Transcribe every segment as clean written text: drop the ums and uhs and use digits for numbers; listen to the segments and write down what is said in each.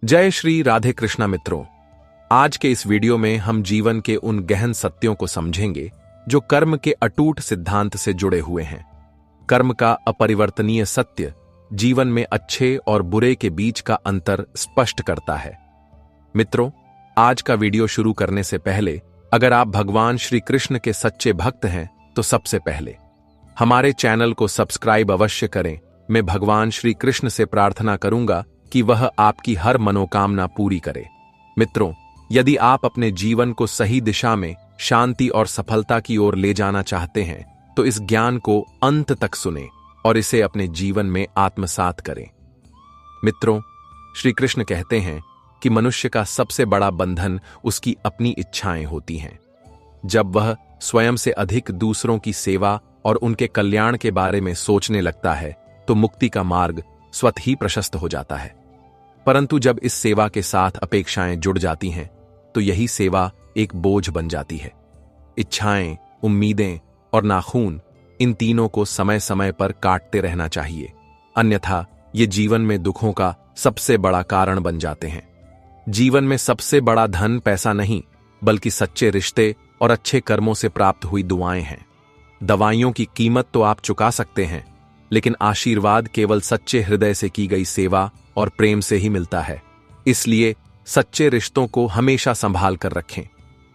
जय श्री राधे कृष्णा मित्रों। आज के इस वीडियो में हम जीवन के उन गहन सत्यों को समझेंगे जो कर्म के अटूट सिद्धांत से जुड़े हुए हैं। कर्म का अपरिवर्तनीय सत्य जीवन में अच्छे और बुरे के बीच का अंतर स्पष्ट करता है। मित्रों, आज का वीडियो शुरू करने से पहले अगर आप भगवान श्री कृष्ण के सच्चे भक्त हैं तो सबसे पहले हमारे चैनल को सब्सक्राइब अवश्य करें। मैं भगवान श्री कृष्ण से प्रार्थना करूंगा कि वह आपकी हर मनोकामना पूरी करे। मित्रों, यदि आप अपने जीवन को सही दिशा में शांति और सफलता की ओर ले जाना चाहते हैं तो इस ज्ञान को अंत तक सुनें और इसे अपने जीवन में आत्मसात करें। मित्रों, श्री कृष्ण कहते हैं कि मनुष्य का सबसे बड़ा बंधन उसकी अपनी इच्छाएं होती हैं। जब वह स्वयं से अधिक दूसरों की सेवा और उनके कल्याण के बारे में सोचने लगता है तो मुक्ति का मार्ग स्वतः ही प्रशस्त हो जाता है। परंतु जब इस सेवा के साथ अपेक्षाएं जुड़ जाती हैं तो यही सेवा एक बोझ बन जाती है। इच्छाएं, उम्मीदें और नाखून, इन तीनों को समय समय पर काटते रहना चाहिए, अन्यथा ये जीवन में दुखों का सबसे बड़ा कारण बन जाते हैं। जीवन में सबसे बड़ा धन पैसा नहीं बल्कि सच्चे रिश्ते और अच्छे कर्मों से प्राप्त हुई दुआएं हैं। दवाइयों की कीमत तो आप चुका सकते हैं, लेकिन आशीर्वाद केवल सच्चे हृदय से की गई सेवा और प्रेम से ही मिलता है। इसलिए सच्चे रिश्तों को हमेशा संभाल कर रखें,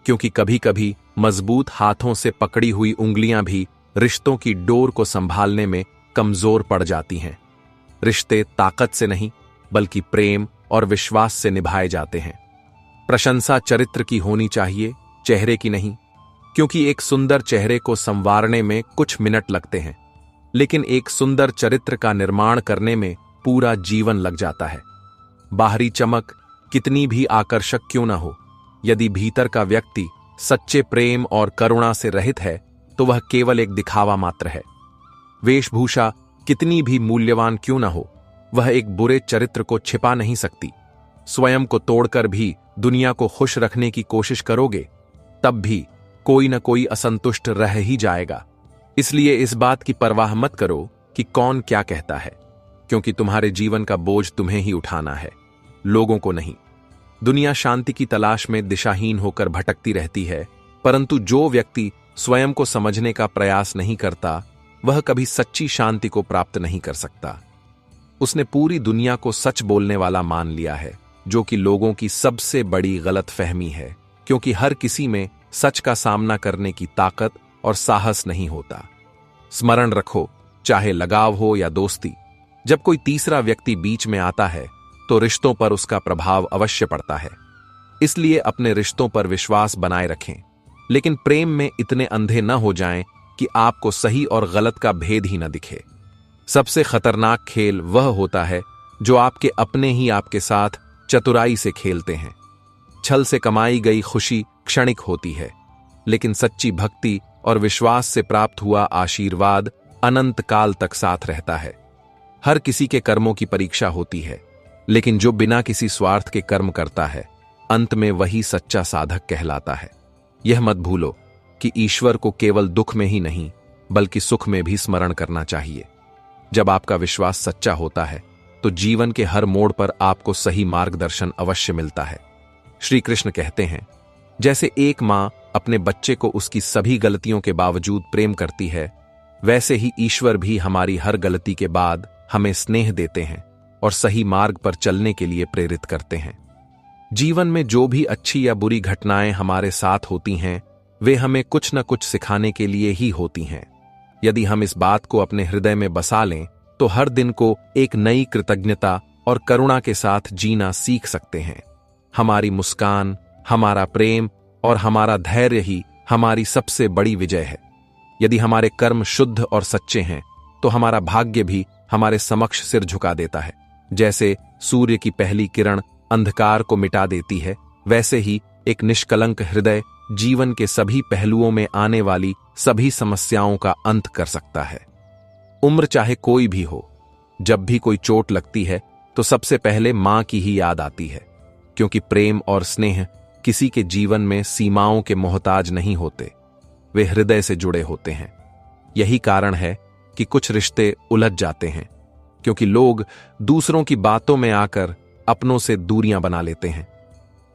क्योंकि कभी कभी मजबूत हाथों से पकड़ी हुई उंगलियां भी रिश्तों की डोर को संभालने में कमजोर पड़ जाती हैं। रिश्ते ताकत से नहीं बल्कि प्रेम और विश्वास से निभाए जाते हैं। प्रशंसा चरित्र की होनी चाहिए, चेहरे की नहीं, क्योंकि एक सुंदर चेहरे को संवारने में कुछ मिनट लगते हैं, लेकिन एक सुंदर चरित्र का निर्माण करने में पूरा जीवन लग जाता है। बाहरी चमक कितनी भी आकर्षक क्यों न हो, यदि भीतर का व्यक्ति सच्चे प्रेम और करुणा से रहित है तो वह केवल एक दिखावा मात्र है। वेशभूषा कितनी भी मूल्यवान क्यों न हो, वह एक बुरे चरित्र को छिपा नहीं सकती। स्वयं को तोड़कर भी दुनिया को खुश रखने की कोशिश करोगे तब भी कोई न कोई असंतुष्ट रह ही जाएगा। इसलिए इस बात की परवाह मत करो कि कौन क्या कहता है, क्योंकि तुम्हारे जीवन का बोझ तुम्हें ही उठाना है, लोगों को नहीं। दुनिया शांति की तलाश में दिशाहीन होकर भटकती रहती है, परंतु जो व्यक्ति स्वयं को समझने का प्रयास नहीं करता वह कभी सच्ची शांति को प्राप्त नहीं कर सकता। उसने पूरी दुनिया को सच बोलने वाला मान लिया है, जो कि लोगों की सबसे बड़ी गलतफहमी है, क्योंकि हर किसी में सच का सामना करने की ताकत और साहस नहीं होता। स्मरण रखो, चाहे लगाव हो या दोस्ती, जब कोई तीसरा व्यक्ति बीच में आता है तो रिश्तों पर उसका प्रभाव अवश्य पड़ता है। इसलिए अपने रिश्तों पर विश्वास बनाए रखें, लेकिन प्रेम में इतने अंधे न हो जाएं कि आपको सही और गलत का भेद ही न दिखे। सबसे खतरनाक खेल वह होता है जो आपके अपने ही आपके साथ चतुराई से खेलते हैं। छल से कमाई गई खुशी क्षणिक होती है, लेकिन सच्ची भक्ति और विश्वास से प्राप्त हुआ आशीर्वाद अनंत काल तक साथ रहता है। हर किसी के कर्मों की परीक्षा होती है, लेकिन जो बिना किसी स्वार्थ के कर्म करता है अंत में वही सच्चा साधक कहलाता है। यह मत भूलो कि ईश्वर को केवल दुख में ही नहीं बल्कि सुख में भी स्मरण करना चाहिए। जब आपका विश्वास सच्चा होता है तो जीवन के हर मोड़ पर आपको सही मार्गदर्शन अवश्य मिलता है। श्री कृष्ण कहते हैं, जैसे एक मां अपने बच्चे को उसकी सभी गलतियों के बावजूद प्रेम करती है, वैसे ही ईश्वर भी हमारी हर गलती के बाद हमें स्नेह देते हैं और सही मार्ग पर चलने के लिए प्रेरित करते हैं। जीवन में जो भी अच्छी या बुरी घटनाएं हमारे साथ होती हैं वे हमें कुछ न कुछ सिखाने के लिए ही होती हैं। यदि हम इस बात को अपने हृदय में बसा लें तो हर दिन को एक नई कृतज्ञता और करुणा के साथ जीना सीख सकते हैं। हमारी मुस्कान, हमारा प्रेम और हमारा धैर्य ही हमारी सबसे बड़ी विजय है। यदि हमारे कर्म शुद्ध और सच्चे हैं तो हमारा भाग्य भी हमारे समक्ष सिर झुका देता है। जैसे सूर्य की पहली किरण अंधकार को मिटा देती है, वैसे ही एक निष्कलंक हृदय जीवन के सभी पहलुओं में आने वाली सभी समस्याओं का अंत कर सकता है। उम्र चाहे कोई भी हो, जब भी कोई चोट लगती है तो सबसे पहले मां की ही याद आती है, क्योंकि प्रेम और स्नेह किसी के जीवन में सीमाओं के मोहताज नहीं होते, वे हृदय से जुड़े होते हैं। यही कारण है कि कुछ रिश्ते उलझ जाते हैं, क्योंकि लोग दूसरों की बातों में आकर अपनों से दूरियां बना लेते हैं।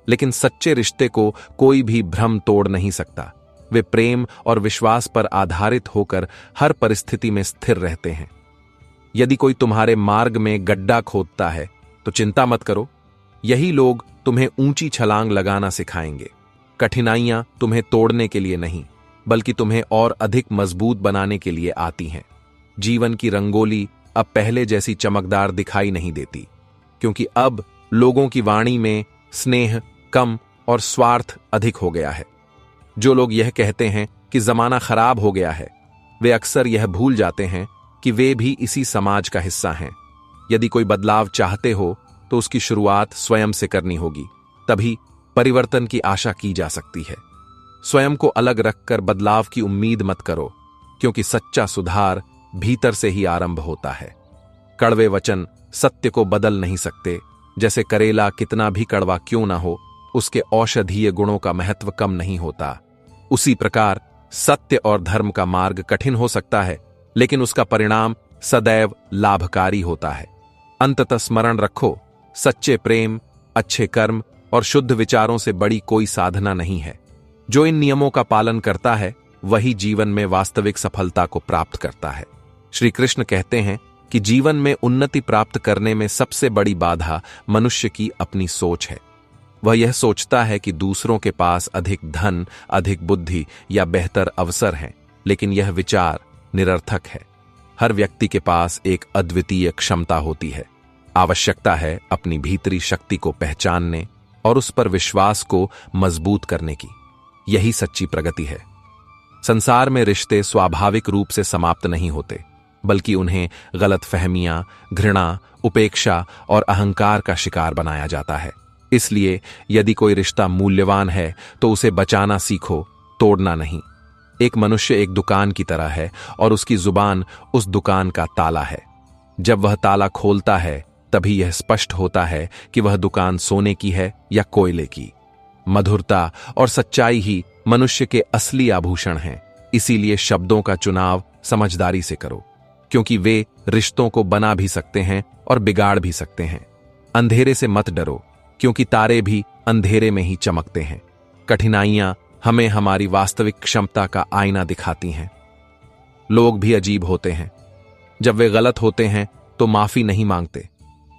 लेकिन सच्चे रिश्ते को कोई भी भ्रम तोड़ नहीं सकता। वे प्रेम और विश्वास पर आधारित होकर हर परिस्थिति में स्थिर रहते हैं। यदि कोई तुम्हारे मार्ग में गड्ढा खोदता है तो चिंता मत करो। यही लोग तुम्हें ऊंची छलांग लगाना सिखाएंगे। कठिनाइयां तुम्हें तोड़ने के लिए नहीं, बल्कि तुम्हें और अधिक मजबूत बनाने के लिए आती हैं। जीवन की रंगोली अब पहले जैसी चमकदार दिखाई नहीं देती, क्योंकि अब लोगों की वाणी में स्नेह कम और स्वार्थ अधिक हो गया है। जो लोग यह कहते हैं कि जमाना खराब हो गया है, वे अक्सर यह भूल जाते हैं कि वे भी इसी समाज का हिस्सा हैं। यदि कोई बदलाव चाहते हो तो उसकी शुरुआत स्वयं से करनी होगी, तभी परिवर्तन की आशा की जा सकती है। स्वयं को अलग रखकर बदलाव की उम्मीद मत करो, क्योंकि सच्चा सुधार भीतर से ही आरंभ होता है। कड़वे वचन सत्य को बदल नहीं सकते। जैसे करेला कितना भी कड़वा क्यों ना हो, उसके औषधीय गुणों का महत्व कम नहीं होता। उसी प्रकार सत्य और धर्म का मार्ग कठिन हो सकता है, लेकिन उसका परिणाम सदैव लाभकारी होता है। अंततः स्मरण रखो, सच्चे प्रेम, अच्छे कर्म और शुद्ध विचारों से बड़ी कोई साधना नहीं है। जो इन नियमों का पालन करता है वही जीवन में वास्तविक सफलता को प्राप्त करता है। श्री कृष्ण कहते हैं कि जीवन में उन्नति प्राप्त करने में सबसे बड़ी बाधा मनुष्य की अपनी सोच है। वह यह सोचता है कि दूसरों के पास अधिक धन, अधिक बुद्धि या बेहतर अवसर हैं, लेकिन यह विचार निरर्थक है। हर व्यक्ति के पास एक अद्वितीय क्षमता होती है। आवश्यकता है अपनी भीतरी शक्ति को पहचानने और उस पर विश्वास को मजबूत करने की। यही सच्ची प्रगति है। संसार में रिश्ते स्वाभाविक रूप से समाप्त नहीं होते, बल्कि उन्हें गलतफहमियां, घृणा, उपेक्षा और अहंकार का शिकार बनाया जाता है। इसलिए यदि कोई रिश्ता मूल्यवान है तो उसे बचाना सीखो, तोड़ना नहीं। एक मनुष्य एक दुकान की तरह है और उसकी जुबान उस दुकान का ताला है। जब वह ताला खोलता है तभी यह स्पष्ट होता है कि वह दुकान सोने की है या कोयले की। मधुरता और सच्चाई ही मनुष्य के असली आभूषण हैं। इसीलिए शब्दों का चुनाव समझदारी से करो, क्योंकि वे रिश्तों को बना भी सकते हैं और बिगाड़ भी सकते हैं। अंधेरे से मत डरो, क्योंकि तारे भी अंधेरे में ही चमकते हैं। कठिनाइयां हमें हमारी वास्तविक क्षमता का आईना दिखाती हैं। लोग भी अजीब होते हैं। जब वे गलत होते हैं तो माफी नहीं मांगते,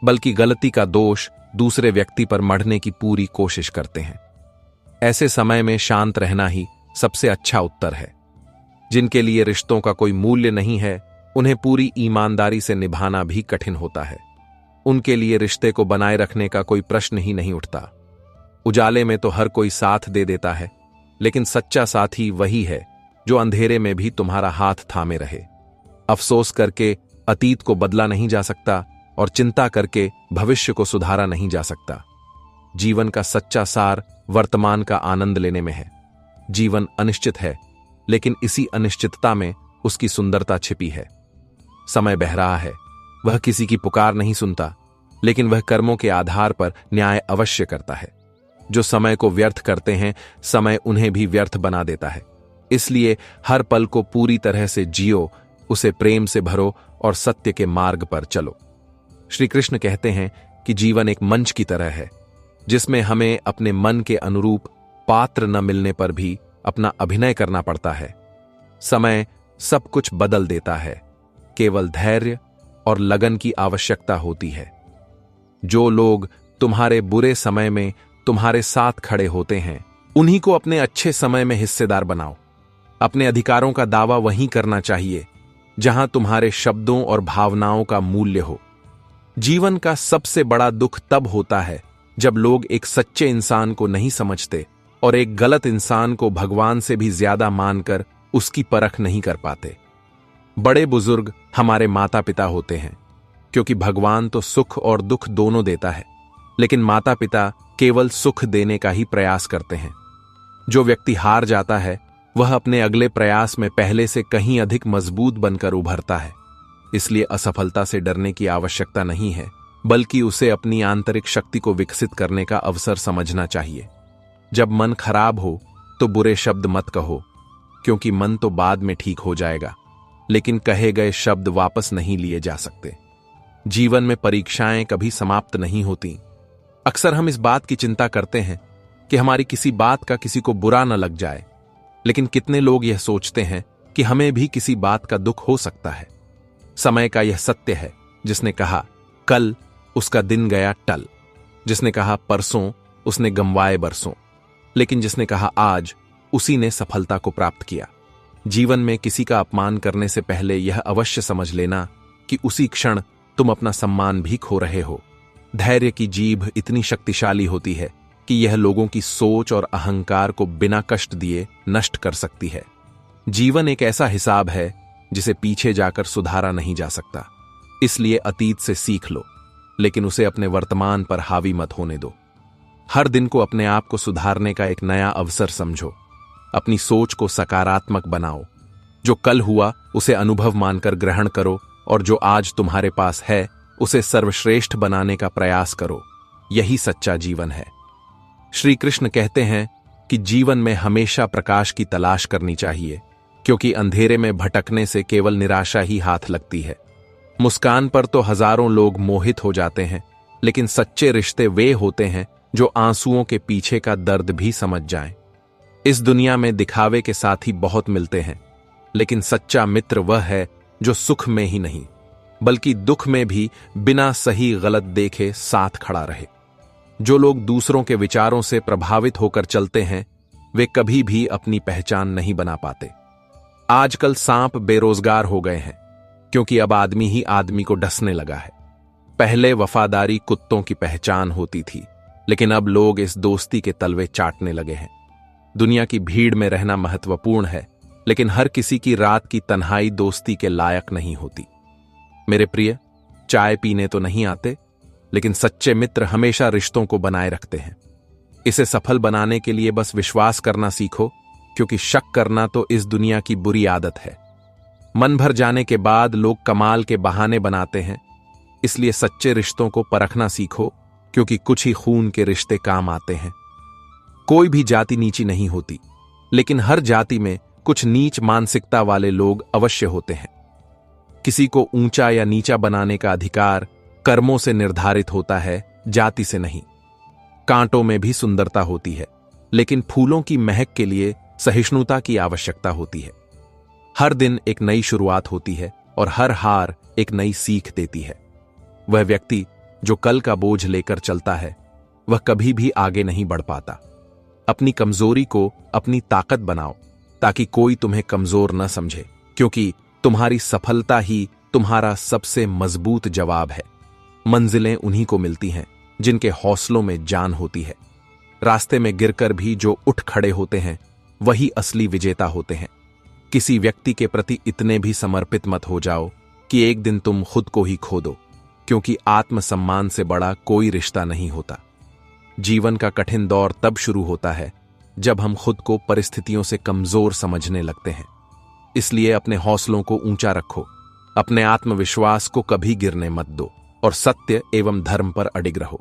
बल्कि गलती का दोष दूसरे व्यक्ति पर मढ़ने की पूरी कोशिश करते हैं। ऐसे समय में शांत रहना ही सबसे अच्छा उत्तर है। जिनके लिए रिश्तों का कोई मूल्य नहीं है, उन्हें पूरी ईमानदारी से निभाना भी कठिन होता है। उनके लिए रिश्ते को बनाए रखने का कोई प्रश्न ही नहीं उठता। उजाले में तो हर कोई साथ दे देता है, लेकिन सच्चा साथी वही है जो अंधेरे में भी तुम्हारा हाथ थामे रहे। अफसोस करके अतीत को बदला नहीं जा सकता और चिंता करके भविष्य को सुधारा नहीं जा सकता। जीवन का सच्चा सार वर्तमान का आनंद लेने में है। जीवन अनिश्चित है, लेकिन इसी अनिश्चितता में उसकी सुंदरता छिपी है। समय बह रहा है, वह किसी की पुकार नहीं सुनता, लेकिन वह कर्मों के आधार पर न्याय अवश्य करता है। जो समय को व्यर्थ करते हैं, समय उन्हें भी व्यर्थ बना देता है। इसलिए हर पल को पूरी तरह से जियो, उसे प्रेम से भरो और सत्य के मार्ग पर चलो। श्री कृष्ण कहते हैं कि जीवन एक मंच की तरह है, जिसमें हमें अपने मन के अनुरूप पात्र न मिलने पर भी अपना अभिनय करना पड़ता है। समय सब कुछ बदल देता है, केवल धैर्य और लगन की आवश्यकता होती है। जो लोग तुम्हारे बुरे समय में तुम्हारे साथ खड़े होते हैं, उन्हीं को अपने अच्छे समय में हिस्सेदार बनाओ। अपने अधिकारों का दावा वहीं करना चाहिए जहां तुम्हारे शब्दों और भावनाओं का मूल्य हो। जीवन का सबसे बड़ा दुख तब होता है जब लोग एक सच्चे इंसान को नहीं समझते और एक गलत इंसान को भगवान से भी ज्यादा मानकर उसकी परख नहीं कर पाते। बड़े बुजुर्ग हमारे माता पिता होते हैं, क्योंकि भगवान तो सुख और दुख दोनों देता है, लेकिन माता पिता केवल सुख देने का ही प्रयास करते हैं। जो व्यक्ति हार जाता है, वह अपने अगले प्रयास में पहले से कहीं अधिक मजबूत बनकर उभरता है। इसलिए असफलता से डरने की आवश्यकता नहीं है, बल्कि उसे अपनी आंतरिक शक्ति को विकसित करने का अवसर समझना चाहिए। जब मन खराब हो तो बुरे शब्द मत कहो, क्योंकि मन तो बाद में ठीक हो जाएगा, लेकिन कहे गए शब्द वापस नहीं लिए जा सकते। जीवन में परीक्षाएं कभी समाप्त नहीं होती, अक्सर हम इस बात की चिंता करते हैं कि हमारी किसी बात का किसी को बुरा न लग जाए, लेकिन कितने लोग यह सोचते हैं कि हमें भी किसी बात का दुख हो सकता है। समय का यह सत्य है, जिसने कहा कल उसका दिन गया टल, जिसने कहा परसों उसने गंवाए बरसों, लेकिन जिसने कहा आज उसी ने सफलता को प्राप्त किया। जीवन में किसी का अपमान करने से पहले यह अवश्य समझ लेना कि उसी क्षण तुम अपना सम्मान भी खो रहे हो। धैर्य की जीभ इतनी शक्तिशाली होती है कि यह लोगों की सोच और अहंकार को बिना कष्ट दिए नष्ट कर सकती है। जीवन एक ऐसा हिसाब है जिसे पीछे जाकर सुधारा नहीं जा सकता, इसलिए अतीत से सीख लो, लेकिन उसे अपने वर्तमान पर हावी मत होने दो। हर दिन को अपने आप को सुधारने का एक नया अवसर समझो। अपनी सोच को सकारात्मक बनाओ। जो कल हुआ उसे अनुभव मानकर ग्रहण करो और जो आज तुम्हारे पास है उसे सर्वश्रेष्ठ बनाने का प्रयास करो। यही सच्चा जीवन है। श्री कृष्ण कहते हैं कि जीवन में हमेशा प्रकाश की तलाश करनी चाहिए, क्योंकि अंधेरे में भटकने से केवल निराशा ही हाथ लगती है। मुस्कान पर तो हजारों लोग मोहित हो जाते हैं, लेकिन सच्चे रिश्ते वे होते हैं जो आंसुओं के पीछे का दर्द भी समझ जाएं। इस दुनिया में दिखावे के साथी बहुत मिलते हैं, लेकिन सच्चा मित्र वह है जो सुख में ही नहीं बल्कि दुख में भी बिना सही गलत देखे साथ खड़ा रहे। जो लोग दूसरों के विचारों से प्रभावित होकर चलते हैं वे कभी भी अपनी पहचान नहीं बना पाते। आजकल सांप बेरोजगार हो गए हैं, क्योंकि अब आदमी ही आदमी को डसने लगा है। पहले वफादारी कुत्तों की पहचान होती थी, लेकिन अब लोग इस दोस्ती के तलवे चाटने लगे हैं। दुनिया की भीड़ में रहना महत्वपूर्ण है, लेकिन हर किसी की रात की तन्हाई दोस्ती के लायक नहीं होती। मेरे प्रिय, चाय पीने तो नहीं आते, लेकिन सच्चे मित्र हमेशा रिश्तों को बनाए रखते हैं। इसे सफल बनाने के लिए बस विश्वास करना सीखो, क्योंकि शक करना तो इस दुनिया की बुरी आदत है। मन भर जाने के बाद लोग कमाल के बहाने बनाते हैं, इसलिए सच्चे रिश्तों को परखना सीखो, क्योंकि कुछ ही खून के रिश्ते काम आते हैं। कोई भी जाति नीची नहीं होती, लेकिन हर जाति में कुछ नीच मानसिकता वाले लोग अवश्य होते हैं। किसी को ऊंचा या नीचा बनाने का अधिकार कर्मों से निर्धारित होता है, जाति से नहीं। कांटों में भी सुंदरता होती है, लेकिन फूलों की महक के लिए सहिष्णुता की आवश्यकता होती है। हर दिन एक नई शुरुआत होती है और हर हार एक नई सीख देती है। वह व्यक्ति जो कल का बोझ लेकर चलता है वह कभी भी आगे नहीं बढ़ पाता। अपनी कमजोरी को अपनी ताकत बनाओ, ताकि कोई तुम्हें कमजोर न समझे, क्योंकि तुम्हारी सफलता ही तुम्हारा सबसे मजबूत जवाब है। मंजिलें उन्हीं को मिलती हैं जिनके हौसलों में जान होती है। रास्ते में गिरकर भी जो उठ खड़े होते हैं वही असली विजेता होते हैं। किसी व्यक्ति के प्रति इतने भी समर्पित मत हो जाओ कि एक दिन तुम खुद को ही खो दो, क्योंकि आत्मसम्मान से बड़ा कोई रिश्ता नहीं होता। जीवन का कठिन दौर तब शुरू होता है जब हम खुद को परिस्थितियों से कमजोर समझने लगते हैं। इसलिए अपने हौसलों को ऊंचा रखो, अपने आत्मविश्वास को कभी गिरने मत दो और सत्य एवं धर्म पर अडिग रहो।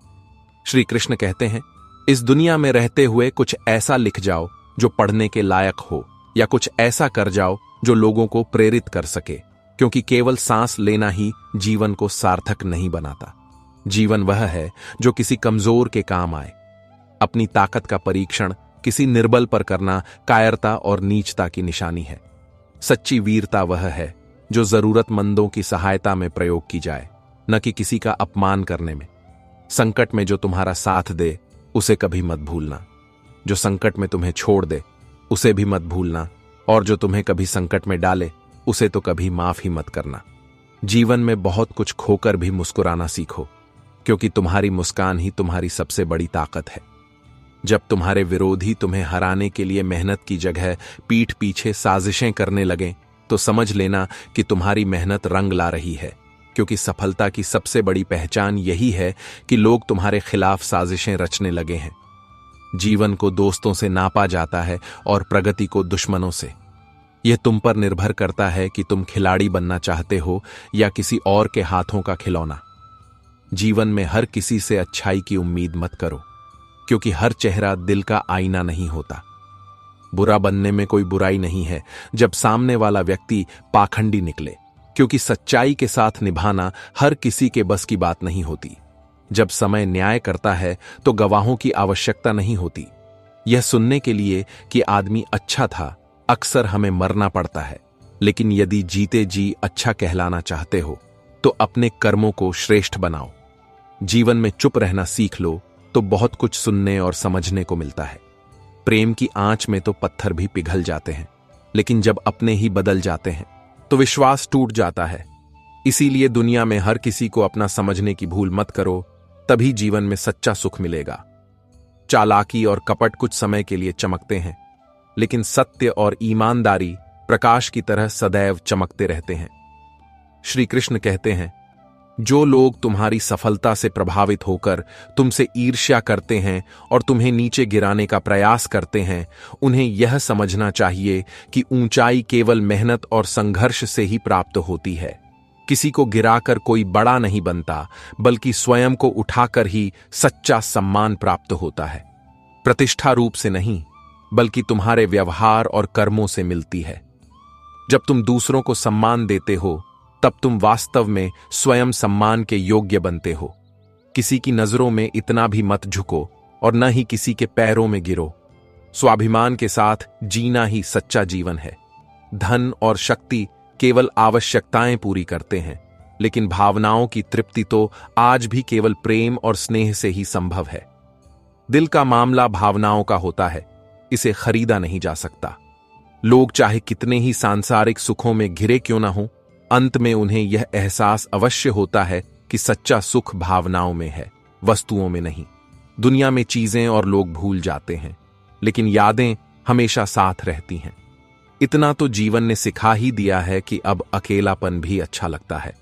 श्री कृष्ण कहते हैं, इस दुनिया में रहते हुए कुछ ऐसा लिख जाओ जो पढ़ने के लायक हो, या कुछ ऐसा कर जाओ जो लोगों को प्रेरित कर सके, क्योंकि केवल सांस लेना ही जीवन को सार्थक नहीं बनाता। जीवन वह है जो किसी कमजोर के काम आए। अपनी ताकत का परीक्षण किसी निर्बल पर करना कायरता और नीचता की निशानी है। सच्ची वीरता वह है जो जरूरतमंदों की सहायता में प्रयोग की जाए, न कि किसी का अपमान करने में। संकट में जो तुम्हारा साथ दे उसे कभी मत भूलना, जो संकट में तुम्हें छोड़ दे उसे भी मत भूलना, और जो तुम्हें कभी संकट में डाले उसे तो कभी माफ ही मत करना। जीवन में बहुत कुछ खोकर भी मुस्कुराना सीखो, क्योंकि तुम्हारी मुस्कान ही तुम्हारी सबसे बड़ी ताकत है। जब तुम्हारे विरोधी तुम्हें हराने के लिए मेहनत की जगह पीठ पीछे साजिशें करने लगें, तो समझ लेना कि तुम्हारी मेहनत रंग ला रही है, क्योंकि सफलता की सबसे बड़ी पहचान यही है कि लोग तुम्हारे खिलाफ साजिशें रचने लगे हैं। जीवन को दोस्तों से नापा जाता है और प्रगति को दुश्मनों से। यह तुम पर निर्भर करता है कि तुम खिलाड़ी बनना चाहते हो या किसी और के हाथों का खिलौना। जीवन में हर किसी से अच्छाई की उम्मीद मत करो, क्योंकि हर चेहरा दिल का आईना नहीं होता। बुरा बनने में कोई बुराई नहीं है जब सामने वाला व्यक्ति पाखंडी निकले, क्योंकि सच्चाई के साथ निभाना हर किसी के बस की बात नहीं होती। जब समय न्याय करता है तो गवाहों की आवश्यकता नहीं होती। यह सुनने के लिए कि आदमी अच्छा था अक्सर हमें मरना पड़ता है। लेकिन यदि जीते जी अच्छा कहलाना चाहते हो तो अपने कर्मों को श्रेष्ठ बनाओ। जीवन में चुप रहना सीख लो तो बहुत कुछ सुनने और समझने को मिलता है। प्रेम की आंच में तो पत्थर भी पिघल जाते हैं, लेकिन जब अपने ही बदल जाते हैं तो विश्वास टूट जाता है। इसीलिए दुनिया में हर किसी को अपना समझने की भूल मत करो, तभी जीवन में सच्चा सुख मिलेगा। चालाकी और कपट कुछ समय के लिए चमकते हैं, लेकिन सत्य और ईमानदारी प्रकाश की तरह सदैव चमकते रहते हैं। श्री कृष्ण कहते हैं, जो लोग तुम्हारी सफलता से प्रभावित होकर तुमसे ईर्ष्या करते हैं और तुम्हें नीचे गिराने का प्रयास करते हैं, उन्हें यह समझना चाहिए कि ऊंचाई केवल मेहनत और संघर्ष से ही प्राप्त होती है। किसी को गिराकर कोई बड़ा नहीं बनता, बल्कि स्वयं को उठाकर ही सच्चा सम्मान प्राप्त होता है। प्रतिष्ठा रूप से नहीं, बल्कि तुम्हारे व्यवहार और कर्मों से मिलती है। जब तुम दूसरों को सम्मान देते हो तब तुम वास्तव में स्वयं सम्मान के योग्य बनते हो। किसी की नजरों में इतना भी मत झुको और न ही किसी के पैरों में गिरो। स्वाभिमान के साथ जीना ही सच्चा जीवन है। धन और शक्ति केवल आवश्यकताएं पूरी करते हैं, लेकिन भावनाओं की तृप्ति तो आज भी केवल प्रेम और स्नेह से ही संभव है। दिल का मामला भावनाओं का होता है, इसे खरीदा नहीं जा सकता। लोग चाहे कितने ही सांसारिक सुखों में घिरे क्यों ना हो, अंत में उन्हें यह एहसास अवश्य होता है कि सच्चा सुख भावनाओं में है, वस्तुओं में नहीं। दुनिया में चीजें और लोग भूल जाते हैं, लेकिन यादें हमेशा साथ रहती हैं। इतना तो जीवन ने सिखा ही दिया है कि अब अकेलापन भी अच्छा लगता है।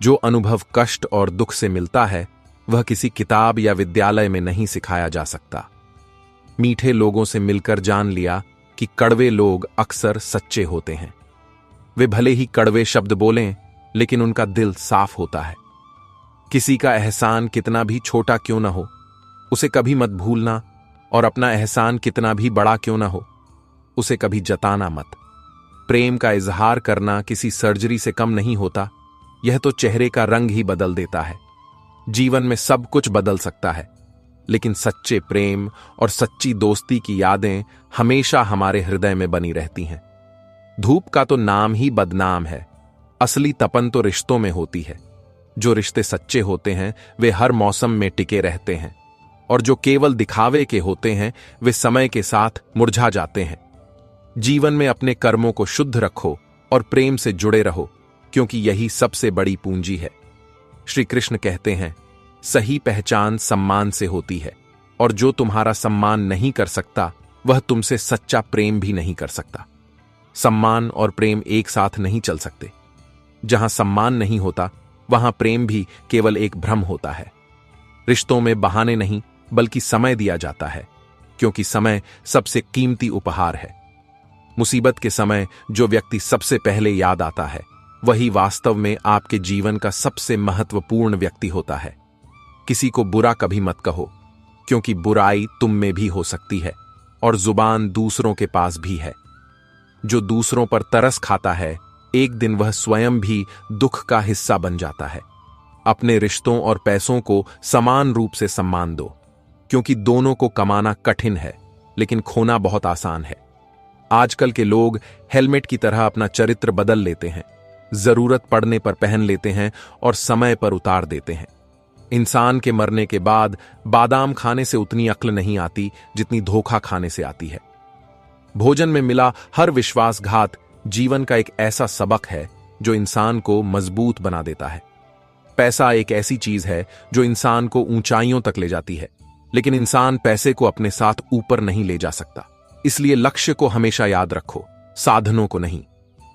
जो अनुभव कष्ट और दुख से मिलता है, वह किसी किताब या विद्यालय में नहीं सिखाया जा सकता। मीठे लोगों से मिलकर जान लिया कि कड़वे लोग अक्सर सच्चे होते हैं। वे भले ही कड़वे शब्द बोलें, लेकिन उनका दिल साफ होता है। किसी का एहसान कितना भी छोटा क्यों ना हो, उसे कभी मत भूलना, और अपना एहसान कितना भी बड़ा क्यों ना हो, उसे कभी जताना मत। प्रेम का इजहार करना किसी सर्जरी से कम नहीं होता, यह तो चेहरे का रंग ही बदल देता है। जीवन में सब कुछ बदल सकता है, लेकिन सच्चे प्रेम और सच्ची दोस्ती की यादें हमेशा हमारे हृदय में बनी रहती हैं। धूप का तो नाम ही बदनाम है, असली तपन तो रिश्तों में होती है। जो रिश्ते सच्चे होते हैं वे हर मौसम में टिके रहते हैं, और जो केवल दिखावे के होते हैं वे समय के साथ मुरझा जाते हैं। जीवन में अपने कर्मों को शुद्ध रखो और प्रेम से जुड़े रहो, क्योंकि यही सबसे बड़ी पूंजी है। श्री कृष्ण कहते हैं, सही पहचान सम्मान से होती है, और जो तुम्हारा सम्मान नहीं कर सकता वह तुमसे सच्चा प्रेम भी नहीं कर सकता। सम्मान और प्रेम एक साथ नहीं चल सकते। जहां सम्मान नहीं होता वहां प्रेम भी केवल एक भ्रम होता है। रिश्तों में बहाने नहीं, बल्कि समय दिया जाता है, क्योंकि समय सबसे कीमती उपहार है। मुसीबत के समय जो व्यक्ति सबसे पहले याद आता है, वही वास्तव में आपके जीवन का सबसे महत्वपूर्ण व्यक्ति होता है। किसी को बुरा कभी मत कहो, क्योंकि बुराई तुम में भी हो सकती है, और जुबान दूसरों के पास भी है। जो दूसरों पर तरस खाता है, एक दिन वह स्वयं भी दुख का हिस्सा बन जाता है। अपने रिश्तों और पैसों को समान रूप से सम्मान दो, क्योंकि दोनों को कमाना कठिन है, लेकिन खोना बहुत आसान है। आजकल के लोग हेलमेट की तरह अपना चरित्र बदल लेते हैं, जरूरत पड़ने पर पहन लेते हैं और समय पर उतार देते हैं। इंसान के मरने के बाद बादाम खाने से उतनी अक्ल नहीं आती जितनी धोखा खाने से आती है। भोजन में मिला हर विश्वासघात जीवन का एक ऐसा सबक है जो इंसान को मजबूत बना देता है। पैसा एक ऐसी चीज है जो इंसान को ऊंचाइयों तक ले जाती है, लेकिन इंसान पैसे को अपने साथ ऊपर नहीं ले जा सकता। इसलिए लक्ष्य को हमेशा याद रखो, साधनों को नहीं।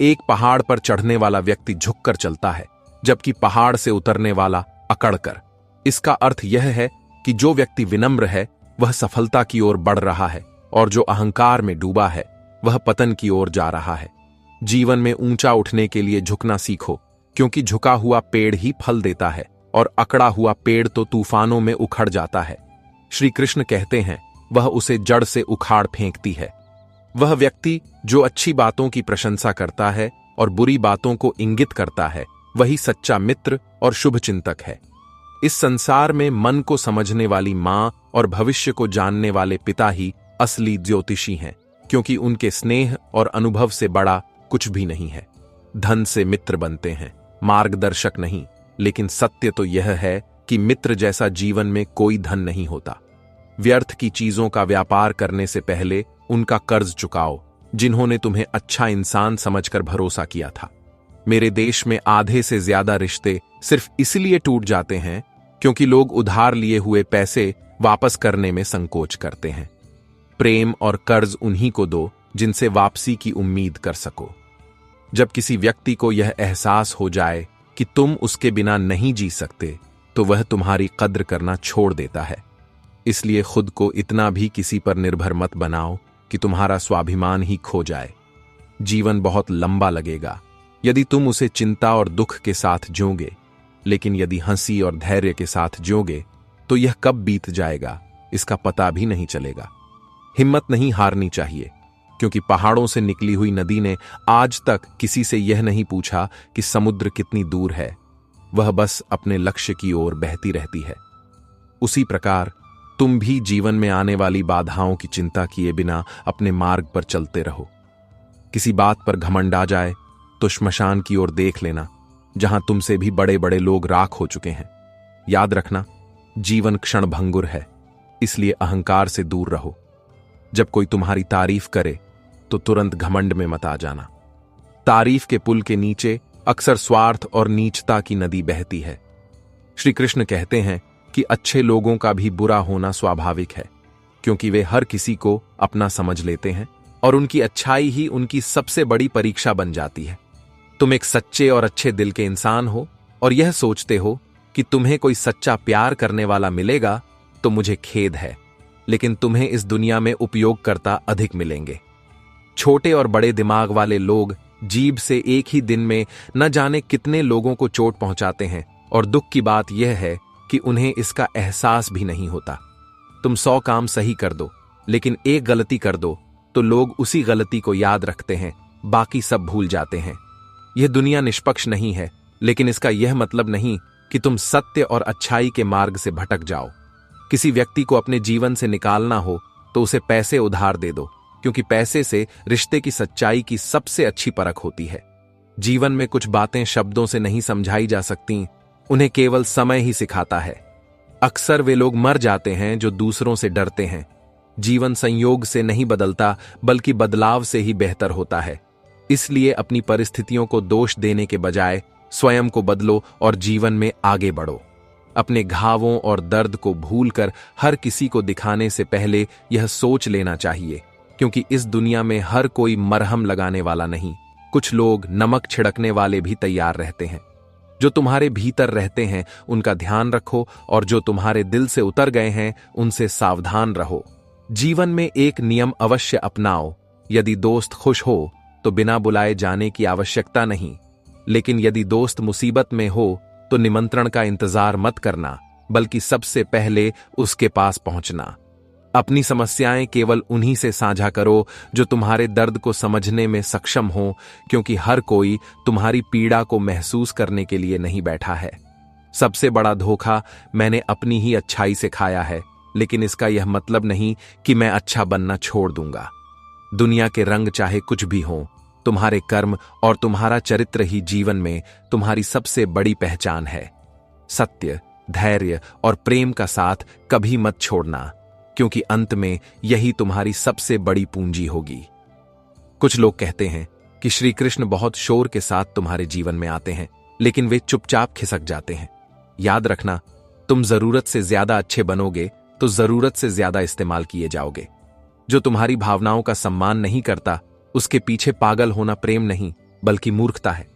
एक पहाड़ पर चढ़ने वाला व्यक्ति झुककर चलता है, जबकि पहाड़ से उतरने वाला अकड़कर। इसका अर्थ यह है कि जो व्यक्ति विनम्र है वह सफलता की ओर बढ़ रहा है, और जो अहंकार में डूबा है वह पतन की ओर जा रहा है। जीवन में ऊंचा उठने के लिए झुकना सीखो, क्योंकि झुका हुआ पेड़ ही फल देता है, और अकड़ा हुआ पेड़ तो तूफानों में उखड़ जाता है। श्री कृष्ण कहते हैं, वह उसे जड़ से उखाड़ फेंकती है। वह व्यक्ति जो अच्छी बातों की प्रशंसा करता है और बुरी बातों को इंगित करता है, वही सच्चा मित्र और शुभचिंतक है। इस संसार में मन को समझने वाली मां और भविष्य को जानने वाले पिता ही असली ज्योतिषी हैं, क्योंकि उनके स्नेह और अनुभव से बड़ा कुछ भी नहीं है। धन से मित्र बनते हैं, मार्गदर्शक नहीं। लेकिन सत्य तो यह है कि मित्र जैसा जीवन में कोई धन नहीं होता। व्यर्थ की चीजों का व्यापार करने से पहले उनका कर्ज चुकाओ, जिन्होंने तुम्हें अच्छा इंसान समझकर भरोसा किया था। मेरे देश में आधे से ज्यादा रिश्ते सिर्फ इसलिए टूट जाते हैं क्योंकि लोग उधार लिए हुए पैसे वापस करने में संकोच करते हैं। प्रेम और कर्ज उन्हीं को दो जिनसे वापसी की उम्मीद कर सको। जब किसी व्यक्ति को यह एहसास हो जाए कि तुम उसके बिना नहीं जी सकते, तो वह तुम्हारी कद्र करना छोड़ देता है। इसलिए खुद को इतना भी किसी पर निर्भर मत बनाओ कि तुम्हारा स्वाभिमान ही खो जाए। जीवन बहुत लंबा लगेगा यदि तुम उसे चिंता और दुख के साथ जोगे, लेकिन यदि हंसी और धैर्य के साथ जोगे तो यह कब बीत जाएगा इसका पता भी नहीं चलेगा। हिम्मत नहीं हारनी चाहिए, क्योंकि पहाड़ों से निकली हुई नदी ने आज तक किसी से यह नहीं पूछा कि समुद्र कितनी दूर है, वह बस अपने लक्ष्य की ओर बहती रहती है। उसी प्रकार तुम भी जीवन में आने वाली बाधाओं की चिंता किए बिना अपने मार्ग पर चलते रहो। किसी बात पर घमंड आ जाए तो श्मशान की ओर देख लेना, जहां तुमसे भी बड़े बड़े लोग राख हो चुके हैं। याद रखना, जीवन क्षणभंगुर है, इसलिए अहंकार से दूर रहो। जब कोई तुम्हारी तारीफ करे तो तुरंत घमंड में मत आ जाना। तारीफ के पुल के नीचे अक्सर स्वार्थ और नीचता की नदी बहती है। श्री कृष्ण कहते हैं कि अच्छे लोगों का भी बुरा होना स्वाभाविक है, क्योंकि वे हर किसी को अपना समझ लेते हैं और उनकी अच्छाई ही उनकी सबसे बड़ी परीक्षा बन जाती है। तुम एक सच्चे और अच्छे दिल के इंसान हो और यह सोचते हो कि तुम्हें कोई सच्चा प्यार करने वाला मिलेगा, तो मुझे खेद है, लेकिन तुम्हें इस दुनिया में उपयोगकर्ता अधिक मिलेंगे। छोटे और बड़े दिमाग वाले लोग जीभ से एक ही दिन में न जाने कितने लोगों को चोट पहुंचाते हैं, और दुख की बात यह है कि उन्हें इसका एहसास भी नहीं होता। तुम 100 काम सही कर दो, लेकिन एक गलती कर दो तो लोग उसी गलती को याद रखते हैं, बाकी सब भूल जाते हैं। यह दुनिया निष्पक्ष नहीं है, लेकिन इसका यह मतलब नहीं कि तुम सत्य और अच्छाई के मार्ग से भटक जाओ। किसी व्यक्ति को अपने जीवन से निकालना हो तो उसे पैसे उधार दे दो, क्योंकि पैसे से रिश्ते की सच्चाई की सबसे अच्छी परख होती है। जीवन में कुछ बातें शब्दों से नहीं समझाई जा सकती, उन्हें केवल समय ही सिखाता है। अक्सर वे लोग मर जाते हैं जो दूसरों से डरते हैं। जीवन संयोग से नहीं बदलता, बल्कि बदलाव से ही बेहतर होता है। इसलिए अपनी परिस्थितियों को दोष देने के बजाय स्वयं को बदलो और जीवन में आगे बढ़ो। अपने घावों और दर्द को भूलकर हर किसी को दिखाने से पहले यह सोच लेना चाहिए, क्योंकि इस दुनिया में हर कोई मरहम लगाने वाला नहीं, कुछ लोग नमक छिड़कने वाले भी तैयार रहते हैं। जो तुम्हारे भीतर रहते हैं उनका ध्यान रखो, और जो तुम्हारे दिल से उतर गए हैं उनसे सावधान रहो। जीवन में एक नियम अवश्य अपनाओ, यदि दोस्त खुश हो तो बिना बुलाए जाने की आवश्यकता नहीं, लेकिन यदि दोस्त मुसीबत में हो तो निमंत्रण का इंतजार मत करना, बल्कि सबसे पहले उसके पास पहुंचना। अपनी समस्याएं केवल उन्हीं से साझा करो जो तुम्हारे दर्द को समझने में सक्षम हो, क्योंकि हर कोई तुम्हारी पीड़ा को महसूस करने के लिए नहीं बैठा है। सबसे बड़ा धोखा मैंने अपनी ही अच्छाई से खाया है, लेकिन इसका यह मतलब नहीं कि मैं अच्छा बनना छोड़ दूंगा। दुनिया के रंग चाहे कुछ भी हों, तुम्हारे कर्म और तुम्हारा चरित्र ही जीवन में तुम्हारी सबसे बड़ी पहचान है। सत्य, धैर्य और प्रेम का साथ कभी मत छोड़ना, क्योंकि अंत में यही तुम्हारी सबसे बड़ी पूंजी होगी। कुछ लोग कहते हैं कि श्री कृष्ण बहुत शोर के साथ तुम्हारे जीवन में आते हैं, लेकिन वे चुपचाप खिसक जाते हैं। याद रखना, तुम जरूरत से ज्यादा अच्छे बनोगे तो जरूरत से ज्यादा इस्तेमाल किए जाओगे। जो तुम्हारी भावनाओं का सम्मान नहीं करता, उसके पीछे पागल होना प्रेम नहीं, बल्कि मूर्खता है।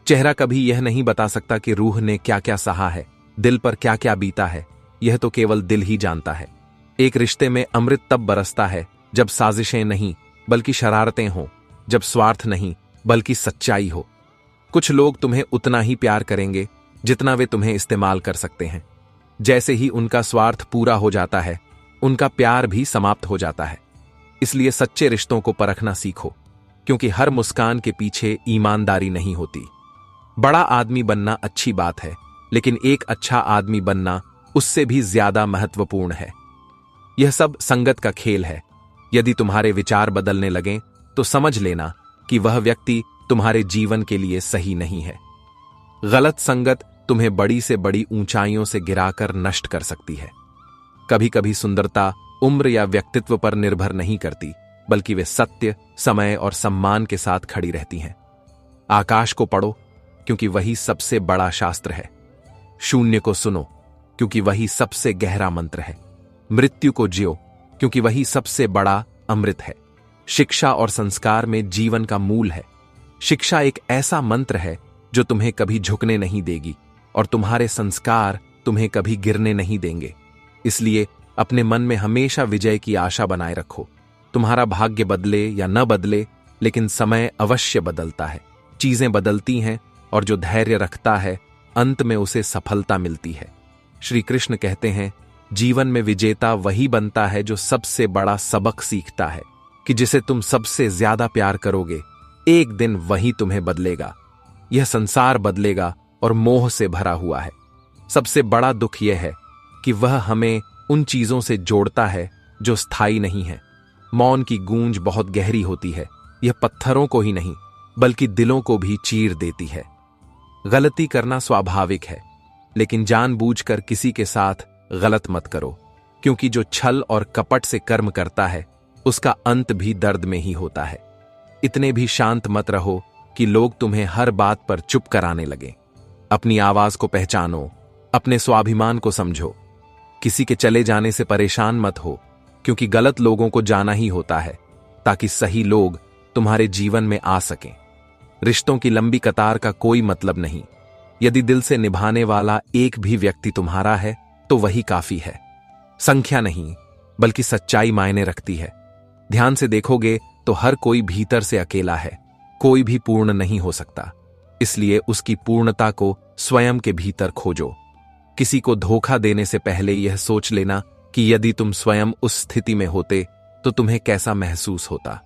चेहरा कभी यह नहीं बता सकता कि रूह ने क्या क्या सहा है, दिल पर क्या क्या बीता है, यह तो केवल दिल ही जानता है। एक रिश्ते में अमृत तब बरसता है जब साजिशें नहीं बल्कि शरारतें हों, जब स्वार्थ नहीं बल्कि सच्चाई हो। कुछ लोग तुम्हें उतना ही प्यार करेंगे जितना वे तुम्हें इस्तेमाल कर सकते हैं। जैसे ही उनका स्वार्थ पूरा हो जाता है, उनका प्यार भी समाप्त हो जाता है। इसलिए सच्चे रिश्तों को परखना सीखो, क्योंकि हर मुस्कान के पीछे ईमानदारी नहीं होती। बड़ा आदमी बनना अच्छी बात है, लेकिन एक अच्छा आदमी बनना उससे भी ज्यादा महत्वपूर्ण है। यह सब संगत का खेल है। यदि तुम्हारे विचार बदलने लगें तो समझ लेना कि वह व्यक्ति तुम्हारे जीवन के लिए सही नहीं है। गलत संगत तुम्हें बड़ी से बड़ी ऊंचाइयों से गिराकर नष्ट कर सकती है। कभी कभी सुंदरता उम्र या व्यक्तित्व पर निर्भर नहीं करती, बल्कि वे सत्य, समय और सम्मान के साथ खड़ी रहती हैं। आकाश को पढ़ो क्योंकि वही सबसे बड़ा शास्त्र है। शून्य को सुनो क्योंकि वही सबसे गहरा मंत्र है। मृत्यु को जियो क्योंकि वही सबसे बड़ा अमृत है। शिक्षा और संस्कार में जीवन का मूल है। शिक्षा एक ऐसा मंत्र है जो तुम्हें कभी झुकने नहीं देगी और तुम्हारे संस्कार तुम्हें कभी गिरने नहीं देंगे। इसलिए अपने मन में हमेशा विजय की आशा बनाए रखो। तुम्हारा भाग्य बदले या न बदले, लेकिन समय अवश्य बदलता है। चीजें बदलती हैं और जो धैर्य रखता है अंत में उसे सफलता मिलती है। श्री कृष्ण कहते हैं, जीवन में विजेता वही बनता है जो सबसे बड़ा सबक सीखता है कि जिसे तुम सबसे ज्यादा प्यार करोगे, एक दिन वही तुम्हें बदलेगा। यह संसार बदलेगा और मोह से भरा हुआ है। सबसे बड़ा दुख यह है कि वह हमें उन चीजों से जोड़ता है जो स्थायी नहीं है। मौन की गूंज बहुत गहरी होती है। यह पत्थरों को ही नहीं बल्कि दिलों को भी चीर देती है। गलती करना स्वाभाविक है, लेकिन जानबूझकर किसी के साथ गलत मत करो, क्योंकि जो छल और कपट से कर्म करता है उसका अंत भी दर्द में ही होता है। इतने भी शांत मत रहो कि लोग तुम्हें हर बात पर चुप कराने लगें। अपनी आवाज को पहचानो, अपने स्वाभिमान को समझो। किसी के चले जाने से परेशान मत हो, क्योंकि गलत लोगों को जाना ही होता है ताकि सही लोग तुम्हारे जीवन में आ सकें। रिश्तों की लंबी कतार का कोई मतलब नहीं। यदि दिल से निभाने वाला एक भी व्यक्ति तुम्हारा है तो वही काफी है। संख्या नहीं बल्कि सच्चाई मायने रखती है। ध्यान से देखोगे तो हर कोई भीतर से अकेला है। कोई भी पूर्ण नहीं हो सकता, इसलिए उसकी पूर्णता को स्वयं के भीतर खोजो। किसी को धोखा देने से पहले यह सोच लेना कि यदि तुम स्वयं उस स्थिति में होते तो तुम्हें कैसा महसूस होता।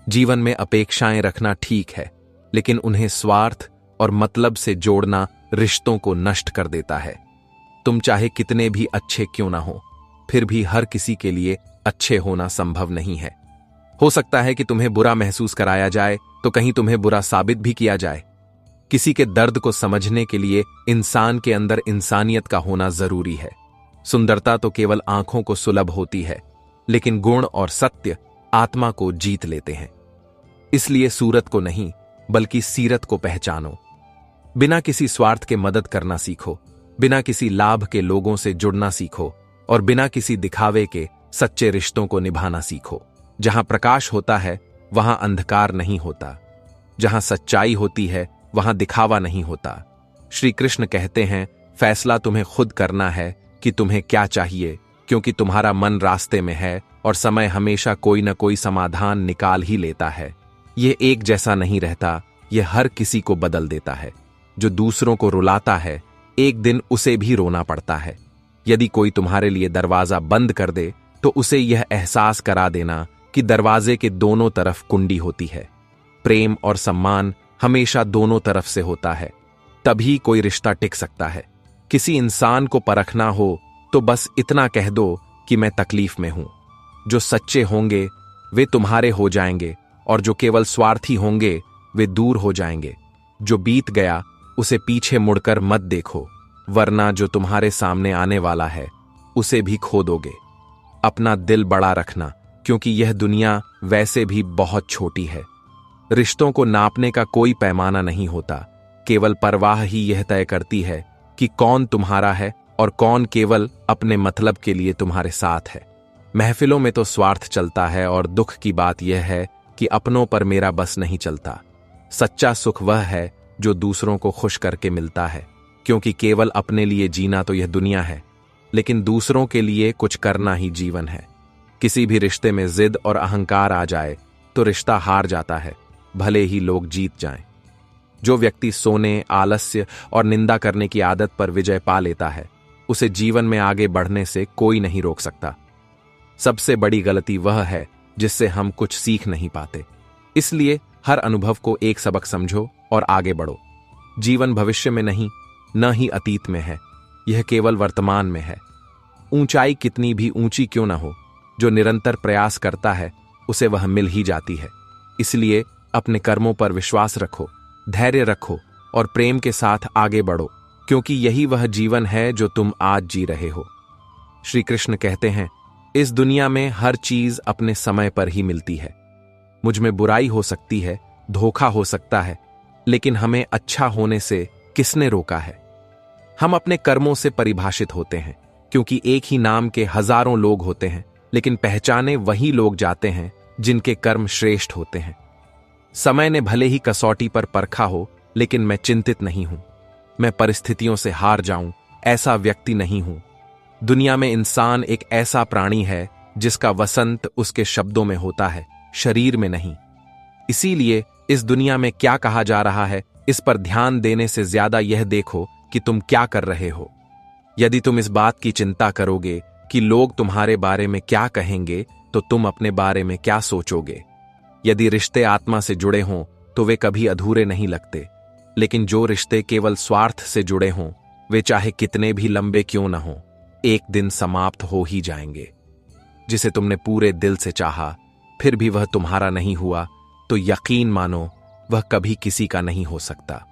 जीवन में अपेक्षाएं रखना ठीक है, लेकिन उन्हें स्वार्थ और मतलब से जोड़ना रिश्तों को नष्ट कर देता है। तुम चाहे कितने भी अच्छे क्यों ना हो, फिर भी हर किसी के लिए अच्छे होना संभव नहीं है। हो सकता है कि तुम्हें बुरा महसूस कराया जाए तो कहीं तुम्हें बुरा साबित भी किया जाए। किसी के दर्द को समझने के लिए इंसान के अंदर इंसानियत का होना जरूरी है। सुंदरता तो केवल आंखों को सुलभ होती है, लेकिन गुण और सत्य आत्मा को जीत लेते हैं। इसलिए सूरत को नहीं बल्कि सीरत को पहचानो। बिना किसी स्वार्थ के मदद करना सीखो, बिना किसी लाभ के लोगों से जुड़ना सीखो और बिना किसी दिखावे के सच्चे रिश्तों को निभाना सीखो। जहां प्रकाश होता है वहां अंधकार नहीं होता। जहां सच्चाई होती है वहां दिखावा नहीं होता। श्री कृष्ण कहते हैं, फैसला तुम्हें खुद करना है कि तुम्हें क्या चाहिए, क्योंकि तुम्हारा मन रास्ते में है और समय हमेशा कोई न कोई समाधान निकाल ही लेता है। यह एक जैसा नहीं रहता, यह हर किसी को बदल देता है। जो दूसरों को रुलाता है एक दिन उसे भी रोना पड़ता है। यदि कोई तुम्हारे लिए दरवाजा बंद कर दे तो उसे यह एहसास करा देना कि दरवाजे के दोनों तरफ कुंडी होती है। प्रेम और सम्मान हमेशा दोनों तरफ से होता है, तभी कोई रिश्ता टिक सकता है। किसी इंसान को परखना हो तो बस इतना कह दो कि मैं तकलीफ में हूं। जो सच्चे होंगे वे तुम्हारे हो जाएंगे और जो केवल स्वार्थी होंगे वे दूर हो जाएंगे। जो बीत गया उसे पीछे मुड़कर मत देखो, वरना जो तुम्हारे सामने आने वाला है उसे भी खो दोगे। अपना दिल बड़ा रखना, क्योंकि यह दुनिया वैसे भी बहुत छोटी है। रिश्तों को नापने का कोई पैमाना नहीं होता, केवल परवाह ही यह तय करती है कि कौन तुम्हारा है और कौन केवल अपने मतलब के लिए तुम्हारे साथ है। महफिलों में तो स्वार्थ चलता है और दुख की बात यह है कि अपनों पर मेरा बस नहीं चलता। सच्चा सुख वह है जो दूसरों को खुश करके मिलता है, क्योंकि केवल अपने लिए जीना तो यह दुनिया है, लेकिन दूसरों के लिए कुछ करना ही जीवन है। किसी भी रिश्ते में जिद और अहंकार आ जाए तो रिश्ता हार जाता है, भले ही लोग जीत जाएं। जो व्यक्ति सोने, आलस्य और निंदा करने की आदत पर विजय पा लेता है, उसे जीवन में आगे बढ़ने से कोई नहीं रोक सकता। सबसे बड़ी गलती वह है जिससे हम कुछ सीख नहीं पाते। इसलिए हर अनुभव को एक सबक समझो और आगे बढ़ो। जीवन भविष्य में नहीं न ही अतीत में है, यह केवल वर्तमान में है। ऊंचाई कितनी भी ऊंची क्यों न हो, जो निरंतर प्रयास करता है उसे वह मिल ही जाती है। इसलिए अपने कर्मों पर विश्वास रखो, धैर्य रखो और प्रेम के साथ आगे बढ़ो, क्योंकि यही वह जीवन है जो तुम आज जी रहे हो। श्री कृष्ण कहते हैं, इस दुनिया में हर चीज अपने समय पर ही मिलती है। मुझ में बुराई हो सकती है, धोखा हो सकता है, लेकिन हमें अच्छा होने से किसने रोका है? हम अपने कर्मों से परिभाषित होते हैं, क्योंकि एक ही नाम के हजारों लोग होते हैं, लेकिन पहचाने वही लोग जाते हैं जिनके कर्म श्रेष्ठ होते हैं। समय ने भले ही कसौटी पर परखा हो, लेकिन मैं चिंतित नहीं हूं। मैं परिस्थितियों से हार जाऊं ऐसा व्यक्ति नहीं हूं। दुनिया में इंसान एक ऐसा प्राणी है जिसका वसंत उसके शब्दों में होता है, शरीर में नहीं। इसीलिए इस दुनिया में क्या कहा जा रहा है, इस पर ध्यान देने से ज्यादा यह देखो कि तुम क्या कर रहे हो। यदि तुम इस बात की चिंता करोगे कि लोग तुम्हारे बारे में क्या कहेंगे, तो तुम अपने बारे में क्या सोचोगे? यदि रिश्ते आत्मा से जुड़े हों तो वे कभी अधूरे नहीं लगते, लेकिन जो रिश्ते केवल स्वार्थ से जुड़े हों, वे चाहे कितने भी लंबे क्यों न हों, एक दिन समाप्त हो ही जाएंगे। जिसे तुमने पूरे दिल से चाहा, फिर भी वह तुम्हारा नहीं हुआ, तो यकीन मानो वह कभी किसी का नहीं हो सकता।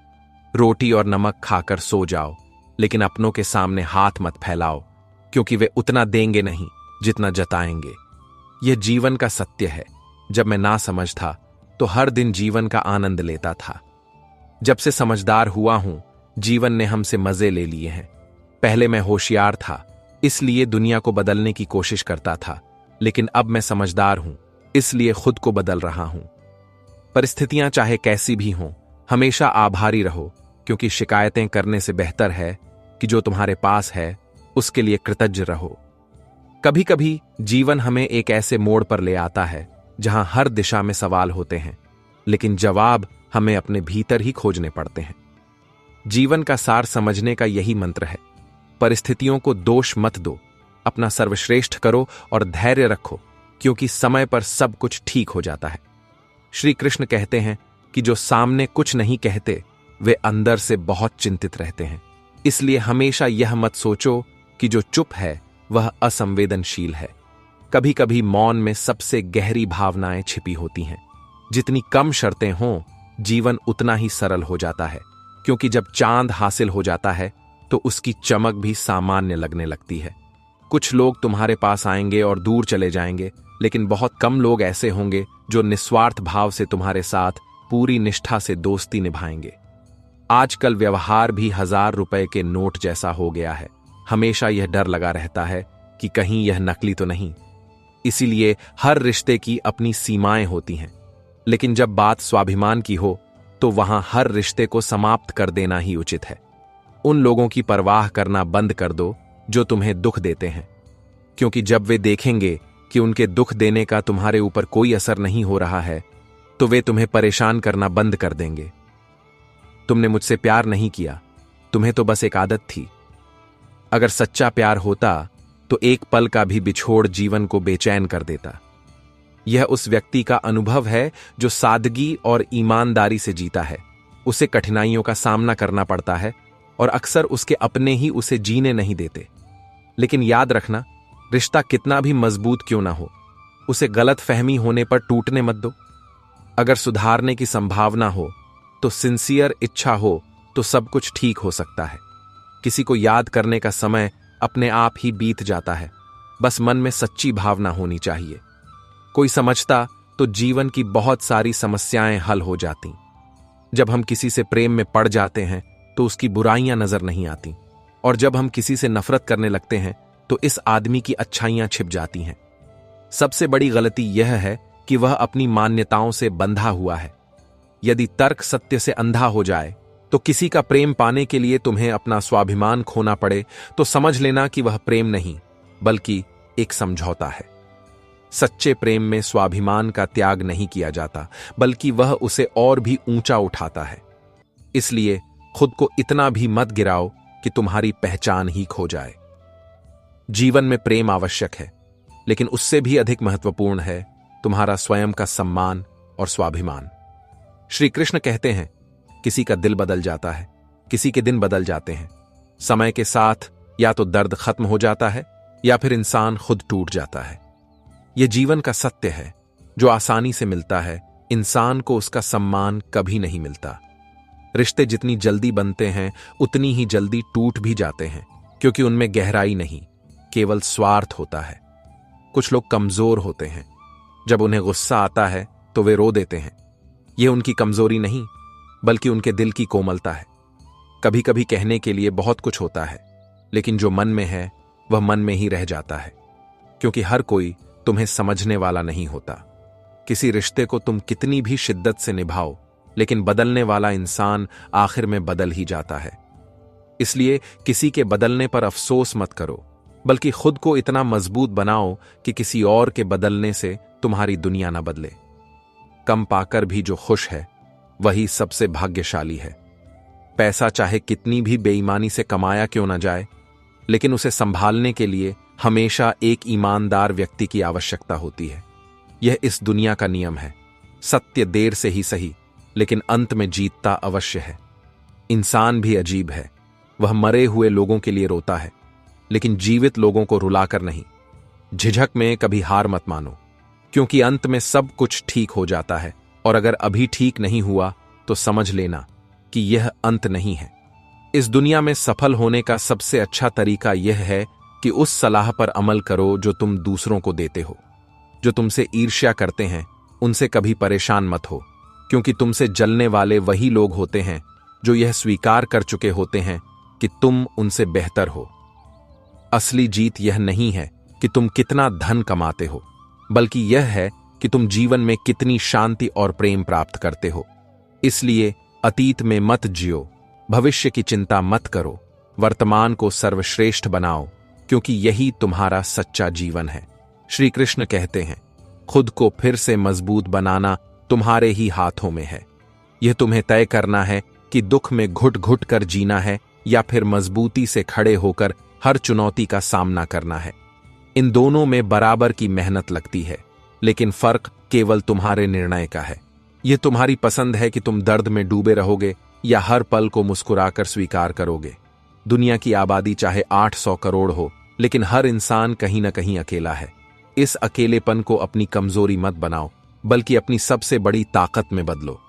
रोटी और नमक खाकर सो जाओ, लेकिन अपनों के सामने हाथ मत फैलाओ, क्योंकि वे उतना देंगे नहीं जितना जताएंगे। यह जीवन का सत्य है। जब मैं ना समझ था तो हर दिन जीवन का आनंद लेता था। जब से समझदार हुआ हूं, जीवन ने हमसे मजे ले लिए हैं। पहले मैं होशियार था, इसलिए दुनिया को बदलने की कोशिश करता था, लेकिन अब मैं समझदार हूं, इसलिए खुद को बदल रहा हूं। परिस्थितियां चाहे कैसी भी हों, हमेशा आभारी रहो, क्योंकि शिकायतें करने से बेहतर है कि जो तुम्हारे पास है उसके लिए कृतज्ञ रहो। कभी कभी जीवन हमें एक ऐसे मोड़ पर ले आता है जहां हर दिशा में सवाल होते हैं, लेकिन जवाब हमें अपने भीतर ही खोजने पड़ते हैं। जीवन का सार समझने का यही मंत्र है। परिस्थितियों को दोष मत दो, अपना सर्वश्रेष्ठ करो और धैर्य रखो, क्योंकि समय पर सब कुछ ठीक हो जाता है। श्री कृष्ण कहते हैं कि जो सामने कुछ नहीं कहते, वे अंदर से बहुत चिंतित रहते हैं। इसलिए हमेशा यह मत सोचो कि जो चुप है वह असंवेदनशील है। कभी कभी मौन में सबसे गहरी भावनाएं छिपी होती हैं। जितनी कम शर्तें हों, जीवन उतना ही सरल हो जाता है, क्योंकि जब चांद हासिल हो जाता है तो उसकी चमक भी सामान्य लगने लगती है। कुछ लोग तुम्हारे पास आएंगे और दूर चले जाएंगे, लेकिन बहुत कम लोग ऐसे होंगे जो निस्वार्थ भाव से तुम्हारे साथ पूरी निष्ठा से दोस्ती निभाएंगे। आजकल व्यवहार भी 1000 रुपए के नोट जैसा हो गया है। हमेशा यह डर लगा रहता है कि कहीं यह नकली तो नहीं। इसीलिए हर रिश्ते की अपनी सीमाएं होती हैं, लेकिन जब बात स्वाभिमान की हो तो वहां हर रिश्ते को समाप्त कर देना ही उचित है। उन लोगों की परवाह करना बंद कर दो जो तुम्हें दुख देते हैं, क्योंकि जब वे देखेंगे कि उनके दुख देने का तुम्हारे ऊपर कोई असर नहीं हो रहा है, तो वे तुम्हें परेशान करना बंद कर देंगे। तुमने मुझसे प्यार नहीं किया, तुम्हें तो बस एक आदत थी। अगर सच्चा प्यार होता तो एक पल का भी बिछोड़ जीवन को बेचैन कर देता। यह उस व्यक्ति का अनुभव है जो सादगी और ईमानदारी से जीता है। उसे कठिनाइयों का सामना करना पड़ता है और अक्सर उसके अपने ही उसे जीने नहीं देते। लेकिन याद रखना, रिश्ता कितना भी मजबूत क्यों ना हो, उसे गलत फहमी होने पर टूटने मत दो। अगर सुधारने की संभावना हो तो सिंसियर इच्छा हो तो सब कुछ ठीक हो सकता है। किसी को याद करने का समय अपने आप ही बीत जाता है, बस मन में सच्ची भावना होनी चाहिए। कोई समझता तो जीवन की बहुत सारी समस्याएं हल हो जाती। जब हम किसी से प्रेम में पड़ जाते हैं तो उसकी बुराइयां नजर नहीं आती, और जब हम किसी से नफरत करने लगते हैं तो इस आदमी की अच्छाइयां छिप जाती हैं। सबसे बड़ी गलती यह है कि वह अपनी मान्यताओं से बंधा हुआ है। यदि तर्क सत्य से अंधा हो जाए तो किसी का प्रेम पाने के लिए तुम्हें अपना स्वाभिमान खोना पड़े, तो समझ लेना कि वह प्रेम नहीं बल्कि एक समझौता है। सच्चे प्रेम में स्वाभिमान का त्याग नहीं किया जाता, बल्कि वह उसे और भी ऊंचा उठाता है। इसलिए खुद को इतना भी मत गिराओ कि तुम्हारी पहचान ही खो जाए। जीवन में प्रेम आवश्यक है, लेकिन उससे भी अधिक महत्वपूर्ण है तुम्हारा स्वयं का सम्मान और स्वाभिमान। श्री कृष्ण कहते हैं, किसी का दिल बदल जाता है, किसी के दिन बदल जाते हैं। समय के साथ या तो दर्द खत्म हो जाता है या फिर इंसान खुद टूट जाता है। यह जीवन का सत्य है जो आसानी से मिलता है, इंसान को उसका सम्मान कभी नहीं मिलता। रिश्ते जितनी जल्दी बनते हैं उतनी ही जल्दी टूट भी जाते हैं, क्योंकि उनमें गहराई नहीं, केवल स्वार्थ होता है। कुछ लोग कमजोर होते हैं, जब उन्हें गुस्सा आता है तो वे रो देते हैं। यह उनकी कमजोरी नहीं, बल्कि उनके दिल की कोमलता है। कभी कभी कहने के लिए बहुत कुछ होता है, लेकिन जो मन में है वह मन में ही रह जाता है, क्योंकि हर कोई तुम्हें समझने वाला नहीं होता। किसी रिश्ते को तुम कितनी भी शिद्दत से निभाओ, लेकिन बदलने वाला इंसान आखिर में बदल ही जाता है। इसलिए किसी के बदलने पर अफसोस मत करो, बल्कि खुद को इतना मजबूत बनाओ कि किसी और के बदलने से तुम्हारी दुनिया न बदले। कम पाकर भी जो खुश है वही सबसे भाग्यशाली है। पैसा चाहे कितनी भी बेईमानी से कमाया क्यों न जाए, लेकिन उसे संभालने के लिए हमेशा एक ईमानदार व्यक्ति की आवश्यकता होती है। यह इस दुनिया का नियम है। सत्य देर से ही सही, लेकिन अंत में जीतता अवश्य है। इंसान भी अजीब है, वह मरे हुए लोगों के लिए रोता है, लेकिन जीवित लोगों को रुलाकर नहीं। झिझक में कभी हार मत मानो, क्योंकि अंत में सब कुछ ठीक हो जाता है, और अगर अभी ठीक नहीं हुआ तो समझ लेना कि यह अंत नहीं है। इस दुनिया में सफल होने का सबसे अच्छा तरीका यह है कि उस सलाह पर अमल करो जो तुम दूसरों को देते हो। जो तुमसे ईर्ष्या करते हैं उनसे कभी परेशान मत हो, क्योंकि तुमसे जलने वाले वही लोग होते हैं जो यह स्वीकार कर चुके होते हैं कि तुम उनसे बेहतर हो। असली जीत यह नहीं है कि तुम कितना धन कमाते हो, बल्कि यह है कि तुम जीवन में कितनी शांति और प्रेम प्राप्त करते हो। इसलिए अतीत में मत जियो, भविष्य की चिंता मत करो, वर्तमान को सर्वश्रेष्ठ बनाओ, क्योंकि यही तुम्हारा सच्चा जीवन है। श्री कृष्ण कहते हैं, खुद को फिर से मजबूत बनाना तुम्हारे ही हाथों में है। यह तुम्हें तय करना है कि दुख में घुट घुट कर जीना है या फिर मजबूती से खड़े होकर हर चुनौती का सामना करना है। इन दोनों में बराबर की मेहनत लगती है, लेकिन फर्क केवल तुम्हारे निर्णय का है। यह तुम्हारी पसंद है कि तुम दर्द में डूबे रहोगे या हर पल को मुस्कुराकर स्वीकार करोगे। दुनिया की आबादी चाहे 800 करोड़ हो, लेकिन हर इंसान कहीं न कहीं अकेला है। इस अकेलेपन को अपनी कमजोरी मत बनाओ, बल्कि अपनी सबसे बड़ी ताकत में बदलो।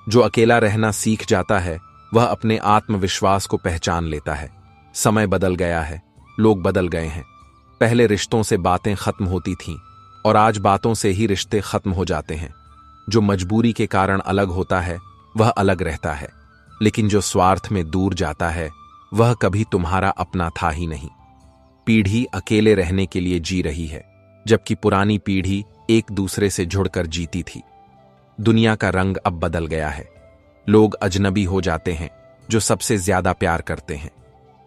जो अकेला रहना सीख जाता है वह अपने आत्मविश्वास को पहचान लेता है। समय बदल गया है, लोग बदल गए हैं। पहले रिश्तों से बातें खत्म होती थीं, और आज बातों से ही रिश्ते खत्म हो जाते हैं। जो मजबूरी के कारण अलग होता है वह अलग रहता है, लेकिन जो स्वार्थ में दूर जाता है वह कभी तुम्हारा अपना था ही नहीं। पीढ़ी अकेले रहने के लिए जी रही है, जबकि पुरानी पीढ़ी एक दूसरे से जुड़कर जीती थी। दुनिया का रंग अब बदल गया है। लोग अजनबी हो जाते हैं जो सबसे ज्यादा प्यार करते हैं।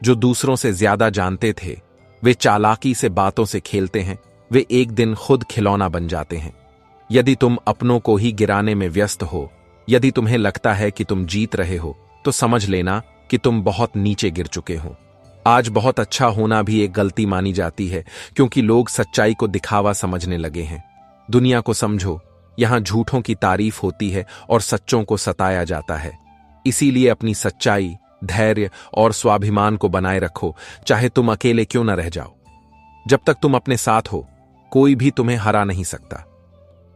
जो दूसरों से ज्यादा जानते थे वे चालाकी से बातों से खेलते हैं, वे एक दिन खुद खिलौना बन जाते हैं। यदि तुम अपनों को ही गिराने में व्यस्त हो, यदि तुम्हें लगता है कि तुम जीत रहे हो, तो समझ लेना कि तुम बहुत नीचे गिर चुके हो। आज बहुत अच्छा होना भी एक गलती मानी जाती है, क्योंकि लोग सच्चाई को दिखावा समझने लगे हैं। दुनिया को समझो, यहां झूठों की तारीफ होती है और सच्चों को सताया जाता है। इसीलिए अपनी सच्चाई, धैर्य और स्वाभिमान को बनाए रखो, चाहे तुम अकेले क्यों न रह जाओ। जब तक तुम अपने साथ हो, कोई भी तुम्हें हरा नहीं सकता।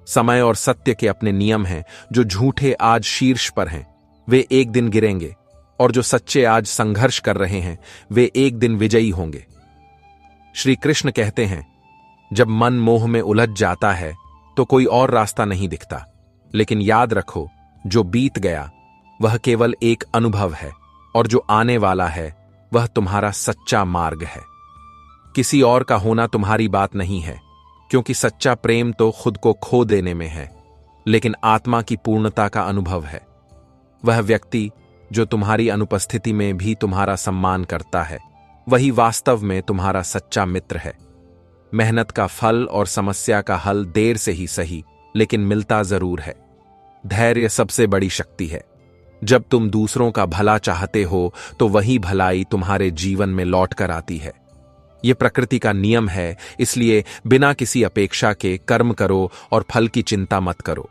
समय और सत्य के अपने नियम हैं। जो झूठे आज शीर्ष पर हैं वे एक दिन गिरेंगे, और जो सच्चे आज संघर्ष कर रहे हैं वे एक दिन विजयी होंगे। श्री कृष्ण कहते हैं, जब मन मोह में उलझ जाता है तो कोई और रास्ता नहीं दिखता, लेकिन याद रखो, जो बीत गया वह केवल एक अनुभव है, और जो आने वाला है वह तुम्हारा सच्चा मार्ग है। किसी और का होना तुम्हारी बात नहीं है, क्योंकि सच्चा प्रेम तो खुद को खो देने में है, लेकिन आत्मा की पूर्णता का अनुभव है। वह व्यक्ति जो तुम्हारी अनुपस्थिति में भी तुम्हारा सम्मान करता है, वही वास्तव में तुम्हारा सच्चा मित्र है। मेहनत का फल और समस्या का हल देर से ही सही, लेकिन मिलता जरूर है। धैर्य सबसे बड़ी शक्ति है। जब तुम दूसरों का भला चाहते हो तो वही भलाई तुम्हारे जीवन में लौट कर आती है। यह प्रकृति का नियम है, इसलिए बिना किसी अपेक्षा के कर्म करो और फल की चिंता मत करो।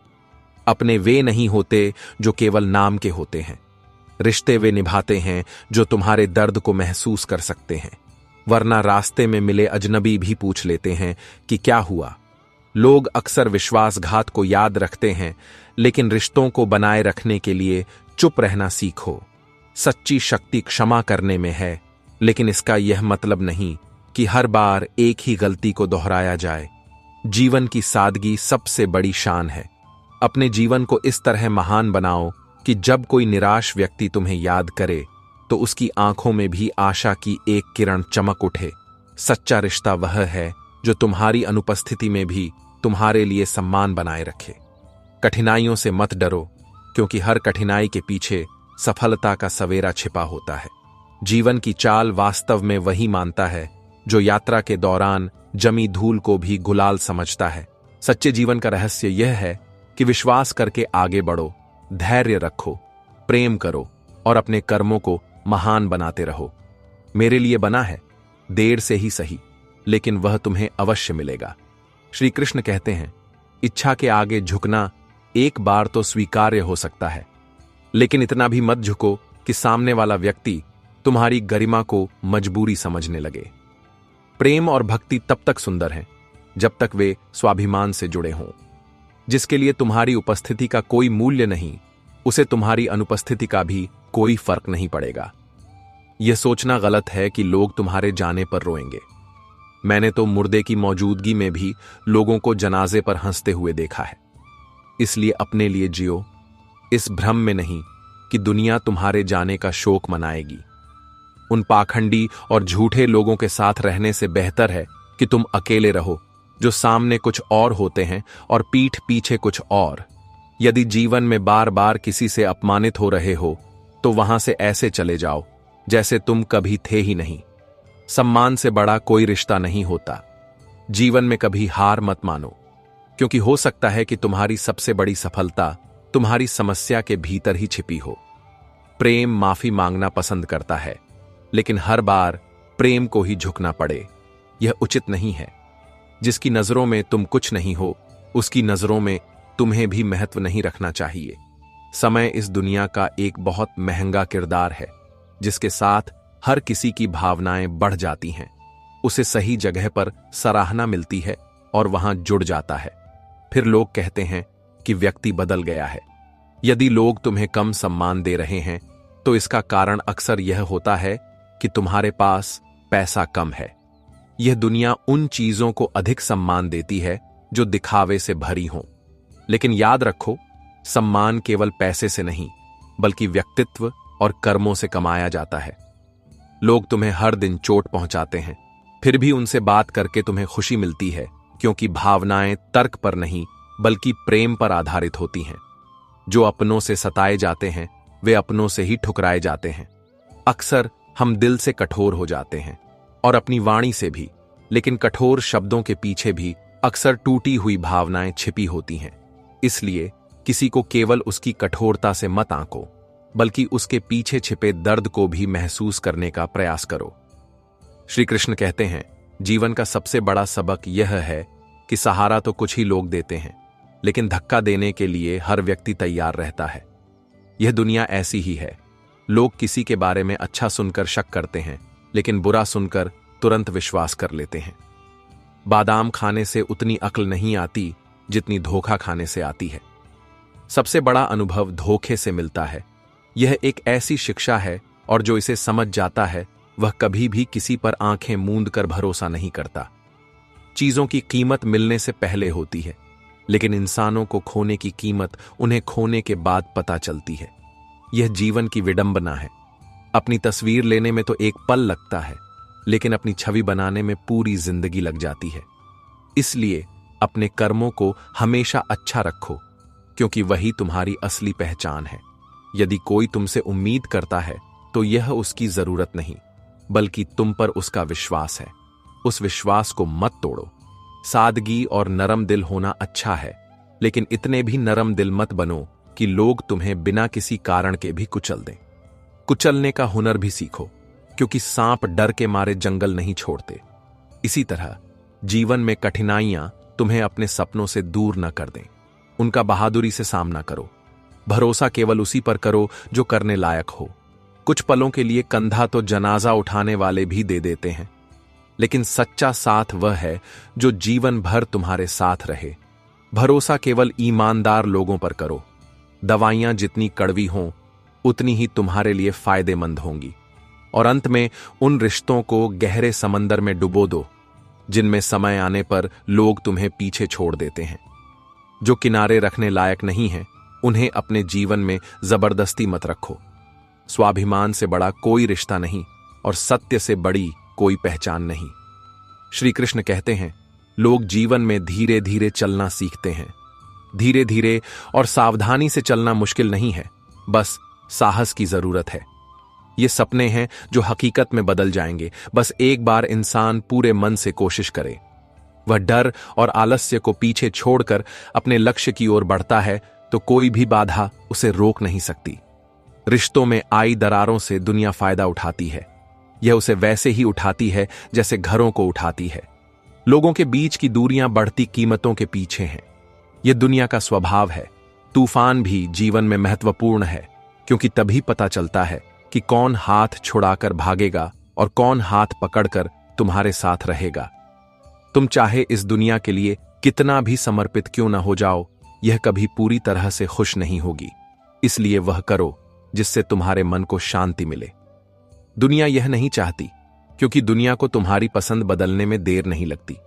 अपने वे नहीं होते जो केवल नाम के होते हैं। रिश्ते वे निभाते हैं जो तुम्हारे दर्द को महसूस कर सकते हैं, वरना रास्ते में मिले अजनबी भी पूछ लेते हैं कि क्या हुआ। लोग अक्सर विश्वासघात को याद रखते हैं, लेकिन रिश्तों को बनाए रखने के लिए चुप रहना सीखो। सच्ची शक्ति क्षमा करने में है, लेकिन इसका यह मतलब नहीं कि हर बार एक ही गलती को दोहराया जाए। जीवन की सादगी सबसे बड़ी शान है। अपने जीवन को इस तरह महान बनाओ कि जब कोई निराश व्यक्ति तुम्हें याद करे तो उसकी आंखों में भी आशा की एक किरण चमक उठे। सच्चा रिश्ता वह है जो तुम्हारी अनुपस्थिति में भी तुम्हारे लिए सम्मान बनाए रखे। कठिनाइयों से मत डरो, क्योंकि हर कठिनाई के पीछे सफलता का सवेरा छिपा होता है। जीवन की चाल वास्तव में वही मानता है जो यात्रा के दौरान जमी धूल को भी गुलाल समझता है। सच्चे जीवन का रहस्य यह है कि विश्वास करके आगे बढ़ो, धैर्य रखो, प्रेम करो और अपने कर्मों को महान बनाते रहो। मेरे लिए बना है, देर से ही सही, लेकिन वह तुम्हें अवश्य मिलेगा। श्री कृष्ण कहते हैं, इच्छा के आगे झुकना एक बार तो स्वीकार्य हो सकता है, लेकिन इतना भी मत झुको कि सामने वाला व्यक्ति तुम्हारी गरिमा को मजबूरी समझने लगे। प्रेम और भक्ति तब तक सुंदर हैं जब तक वे स्वाभिमान से जुड़े हों। जिसके लिए तुम्हारी उपस्थिति का कोई मूल्य नहीं, उसे तुम्हारी अनुपस्थिति का भी कोई फर्क नहीं पड़ेगा। यह सोचना गलत है कि लोग तुम्हारे जाने पर रोएंगे। मैंने तो मुर्दे की मौजूदगी में भी लोगों को जनाजे पर हंसते हुए देखा है। इसलिए अपने लिए जियो, इस भ्रम में नहीं कि दुनिया तुम्हारे जाने का शोक मनाएगी। उन पाखंडी और झूठे लोगों के साथ रहने से बेहतर है कि तुम अकेले रहो, जो सामने कुछ और होते हैं और पीठ पीछे कुछ और। यदि जीवन में बार बार किसी से अपमानित हो रहे हो तो वहां से ऐसे चले जाओ जैसे तुम कभी थे ही नहीं। सम्मान से बड़ा कोई रिश्ता नहीं होता। जीवन में कभी हार मत मानो, क्योंकि हो सकता है कि तुम्हारी सबसे बड़ी सफलता तुम्हारी समस्या के भीतर ही छिपी हो। प्रेम माफी मांगना पसंद करता है, लेकिन हर बार प्रेम को ही झुकना पड़े, यह उचित नहीं है। जिसकी नजरों में तुम कुछ नहीं हो, उसकी नजरों में तुम्हें भी महत्व नहीं रखना चाहिए। समय इस दुनिया का एक बहुत महंगा किरदार है, जिसके साथ हर किसी की भावनाएं बढ़ जाती हैं। उसे सही जगह पर सराहना मिलती है और वहां जुड़ जाता है। फिर लोग कहते हैं कि व्यक्ति बदल गया है। यदि लोग तुम्हें कम सम्मान दे रहे हैं तो इसका कारण अक्सर यह होता है कि तुम्हारे पास पैसा कम है। यह दुनिया उन चीजों को अधिक सम्मान देती है जो दिखावे से भरी हों। लेकिन याद रखो, सम्मान केवल पैसे से नहीं, बल्कि व्यक्तित्व और कर्मों से कमाया जाता है। लोग तुम्हें हर दिन चोट पहुंचाते हैं, फिर भी उनसे बात करके तुम्हें खुशी मिलती है, क्योंकि भावनाएं तर्क पर नहीं बल्कि प्रेम पर आधारित होती हैं। जो अपनों से सताए जाते हैं वे अपनों से ही ठुकराए जाते हैं। अक्सर हम दिल से कठोर हो जाते हैं और अपनी वाणी से भी, लेकिन कठोर शब्दों के पीछे भी अक्सर टूटी हुई भावनाएं छिपी होती हैं। इसलिए किसी को केवल उसकी कठोरता से मत आंको, बल्कि उसके पीछे छिपे दर्द को भी महसूस करने का प्रयास करो। श्री कृष्ण कहते हैं, जीवन का सबसे बड़ा सबक यह है कि सहारा तो कुछ ही लोग देते हैं, लेकिन धक्का देने के लिए हर व्यक्ति तैयार रहता है। यह दुनिया ऐसी ही है। लोग किसी के बारे में अच्छा सुनकर शक करते हैं, लेकिन बुरा सुनकर तुरंत विश्वास कर लेते हैं। बादाम खाने से उतनी अक्ल नहीं आती जितनी धोखा खाने से आती है। सबसे बड़ा अनुभव धोखे से मिलता है। यह एक ऐसी शिक्षा है, और जो इसे समझ जाता है वह कभी भी किसी पर आंखें मूंद कर भरोसा नहीं करता। चीजों की कीमत मिलने से पहले होती है, लेकिन इंसानों को खोने की कीमत उन्हें खोने के बाद पता चलती है। यह जीवन की विडंबना है। अपनी तस्वीर लेने में तो एक पल लगता है, लेकिन अपनी छवि बनाने में पूरी जिंदगी लग जाती है। इसलिए अपने कर्मों को हमेशा अच्छा रखो, क्योंकि वही तुम्हारी असली पहचान है। यदि कोई तुमसे उम्मीद करता है तो यह उसकी जरूरत नहीं, बल्कि तुम पर उसका विश्वास है। उस विश्वास को मत तोड़ो। सादगी और नरम दिल होना अच्छा है, लेकिन इतने भी नरम दिल मत बनो कि लोग तुम्हें बिना किसी कारण के भी कुचल दें। कुचलने का हुनर भी सीखो, क्योंकि सांप डर के मारे जंगल नहीं छोड़ते। इसी तरह जीवन में कठिनाइयां तुम्हें अपने सपनों से दूर न कर दें। उनका बहादुरी से सामना करो। भरोसा केवल उसी पर करो जो करने लायक हो। कुछ पलों के लिए कंधा तो जनाजा उठाने वाले भी दे देते हैं, लेकिन सच्चा साथ वह है जो जीवन भर तुम्हारे साथ रहे। भरोसा केवल ईमानदार लोगों पर करो। दवाइयां जितनी कड़वी हों उतनी ही तुम्हारे लिए फायदेमंद होंगी। और अंत में उन रिश्तों को गहरे समंदर में डुबो दो जिनमें समय आने पर लोग तुम्हें पीछे छोड़ देते हैं। जो किनारे रखने लायक नहीं है उन्हें अपने जीवन में जबरदस्ती मत रखो। स्वाभिमान से बड़ा कोई रिश्ता नहीं और सत्य से बड़ी कोई पहचान नहीं। श्री कृष्ण कहते हैं, लोग जीवन में धीरे धीरे चलना सीखते हैं। धीरे धीरे और सावधानी से चलना मुश्किल नहीं है, बस साहस की जरूरत है। ये सपने हैं जो हकीकत में बदल जाएंगे, बस एक बार इंसान पूरे मन से कोशिश करे। वह डर और आलस्य को पीछे छोड़कर अपने लक्ष्य की ओर बढ़ता है तो कोई भी बाधा उसे रोक नहीं सकती। रिश्तों में आई दरारों से दुनिया फायदा उठाती है। यह उसे वैसे ही उठाती है जैसे घरों को उठाती है। लोगों के बीच की दूरियां बढ़ती कीमतों के पीछे हैं। यह दुनिया का स्वभाव है। तूफान भी जीवन में महत्वपूर्ण है, क्योंकि तभी पता चलता है कि कौन हाथ छुड़ाकर भागेगा और कौन हाथ पकड़कर तुम्हारे साथ रहेगा। तुम चाहे इस दुनिया के लिए कितना भी समर्पित क्यों न हो जाओ, यह कभी पूरी तरह से खुश नहीं होगी। इसलिए वह करो जिससे तुम्हारे मन को शांति मिले। दुनिया यह नहीं चाहती, क्योंकि दुनिया को तुम्हारी पसंद बदलने में देर नहीं लगती।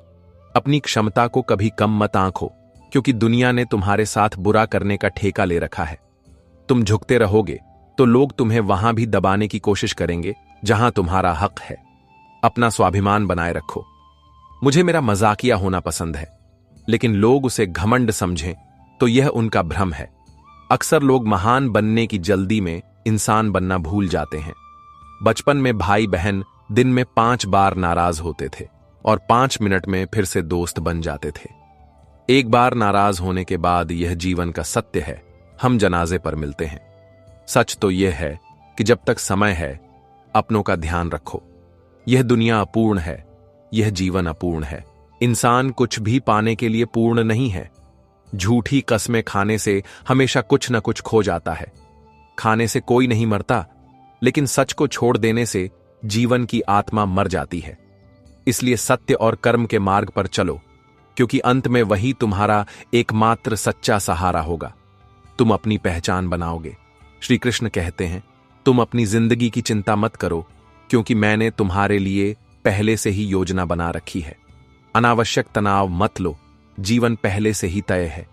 अपनी क्षमता को कभी कम मत आंको, क्योंकि दुनिया ने तुम्हारे साथ बुरा करने का ठेका ले रखा है। तुम झुकते रहोगे तो लोग तुम्हें वहां भी दबाने की कोशिश करेंगे जहां तुम्हारा हक है। अपना स्वाभिमान बनाए रखो। मुझे मेरा मजाकिया होना पसंद है, लेकिन लोग उसे घमंड समझें तो यह उनका भ्रम है। अक्सर लोग महान बनने की जल्दी में इंसान बनना भूल जाते हैं। बचपन में भाई बहन दिन में 5 बार नाराज होते थे और 5 मिनट में फिर से दोस्त बन जाते थे। एक बार नाराज होने के बाद यह जीवन का सत्य है, हम जनाजे पर मिलते हैं। सच तो यह है कि जब तक समय है अपनों का ध्यान रखो। यह दुनिया अपूर्ण है, यह जीवन अपूर्ण है। इंसान कुछ भी पाने के लिए पूर्ण नहीं है। झूठी कस्में खाने से हमेशा कुछ न कुछ खो जाता है। खाने से कोई नहीं मरता, लेकिन सच को छोड़ देने से जीवन की आत्मा मर जाती है। इसलिए सत्य और कर्म के मार्ग पर चलो, क्योंकि अंत में वही तुम्हारा एकमात्र सच्चा सहारा होगा। तुम अपनी पहचान बनाओगे। श्री कृष्ण कहते हैं, तुम अपनी जिंदगी की चिंता मत करो, क्योंकि मैंने तुम्हारे लिए पहले से ही योजना बना रखी है। अनावश्यक तनाव मत लो, जीवन पहले से ही तय है।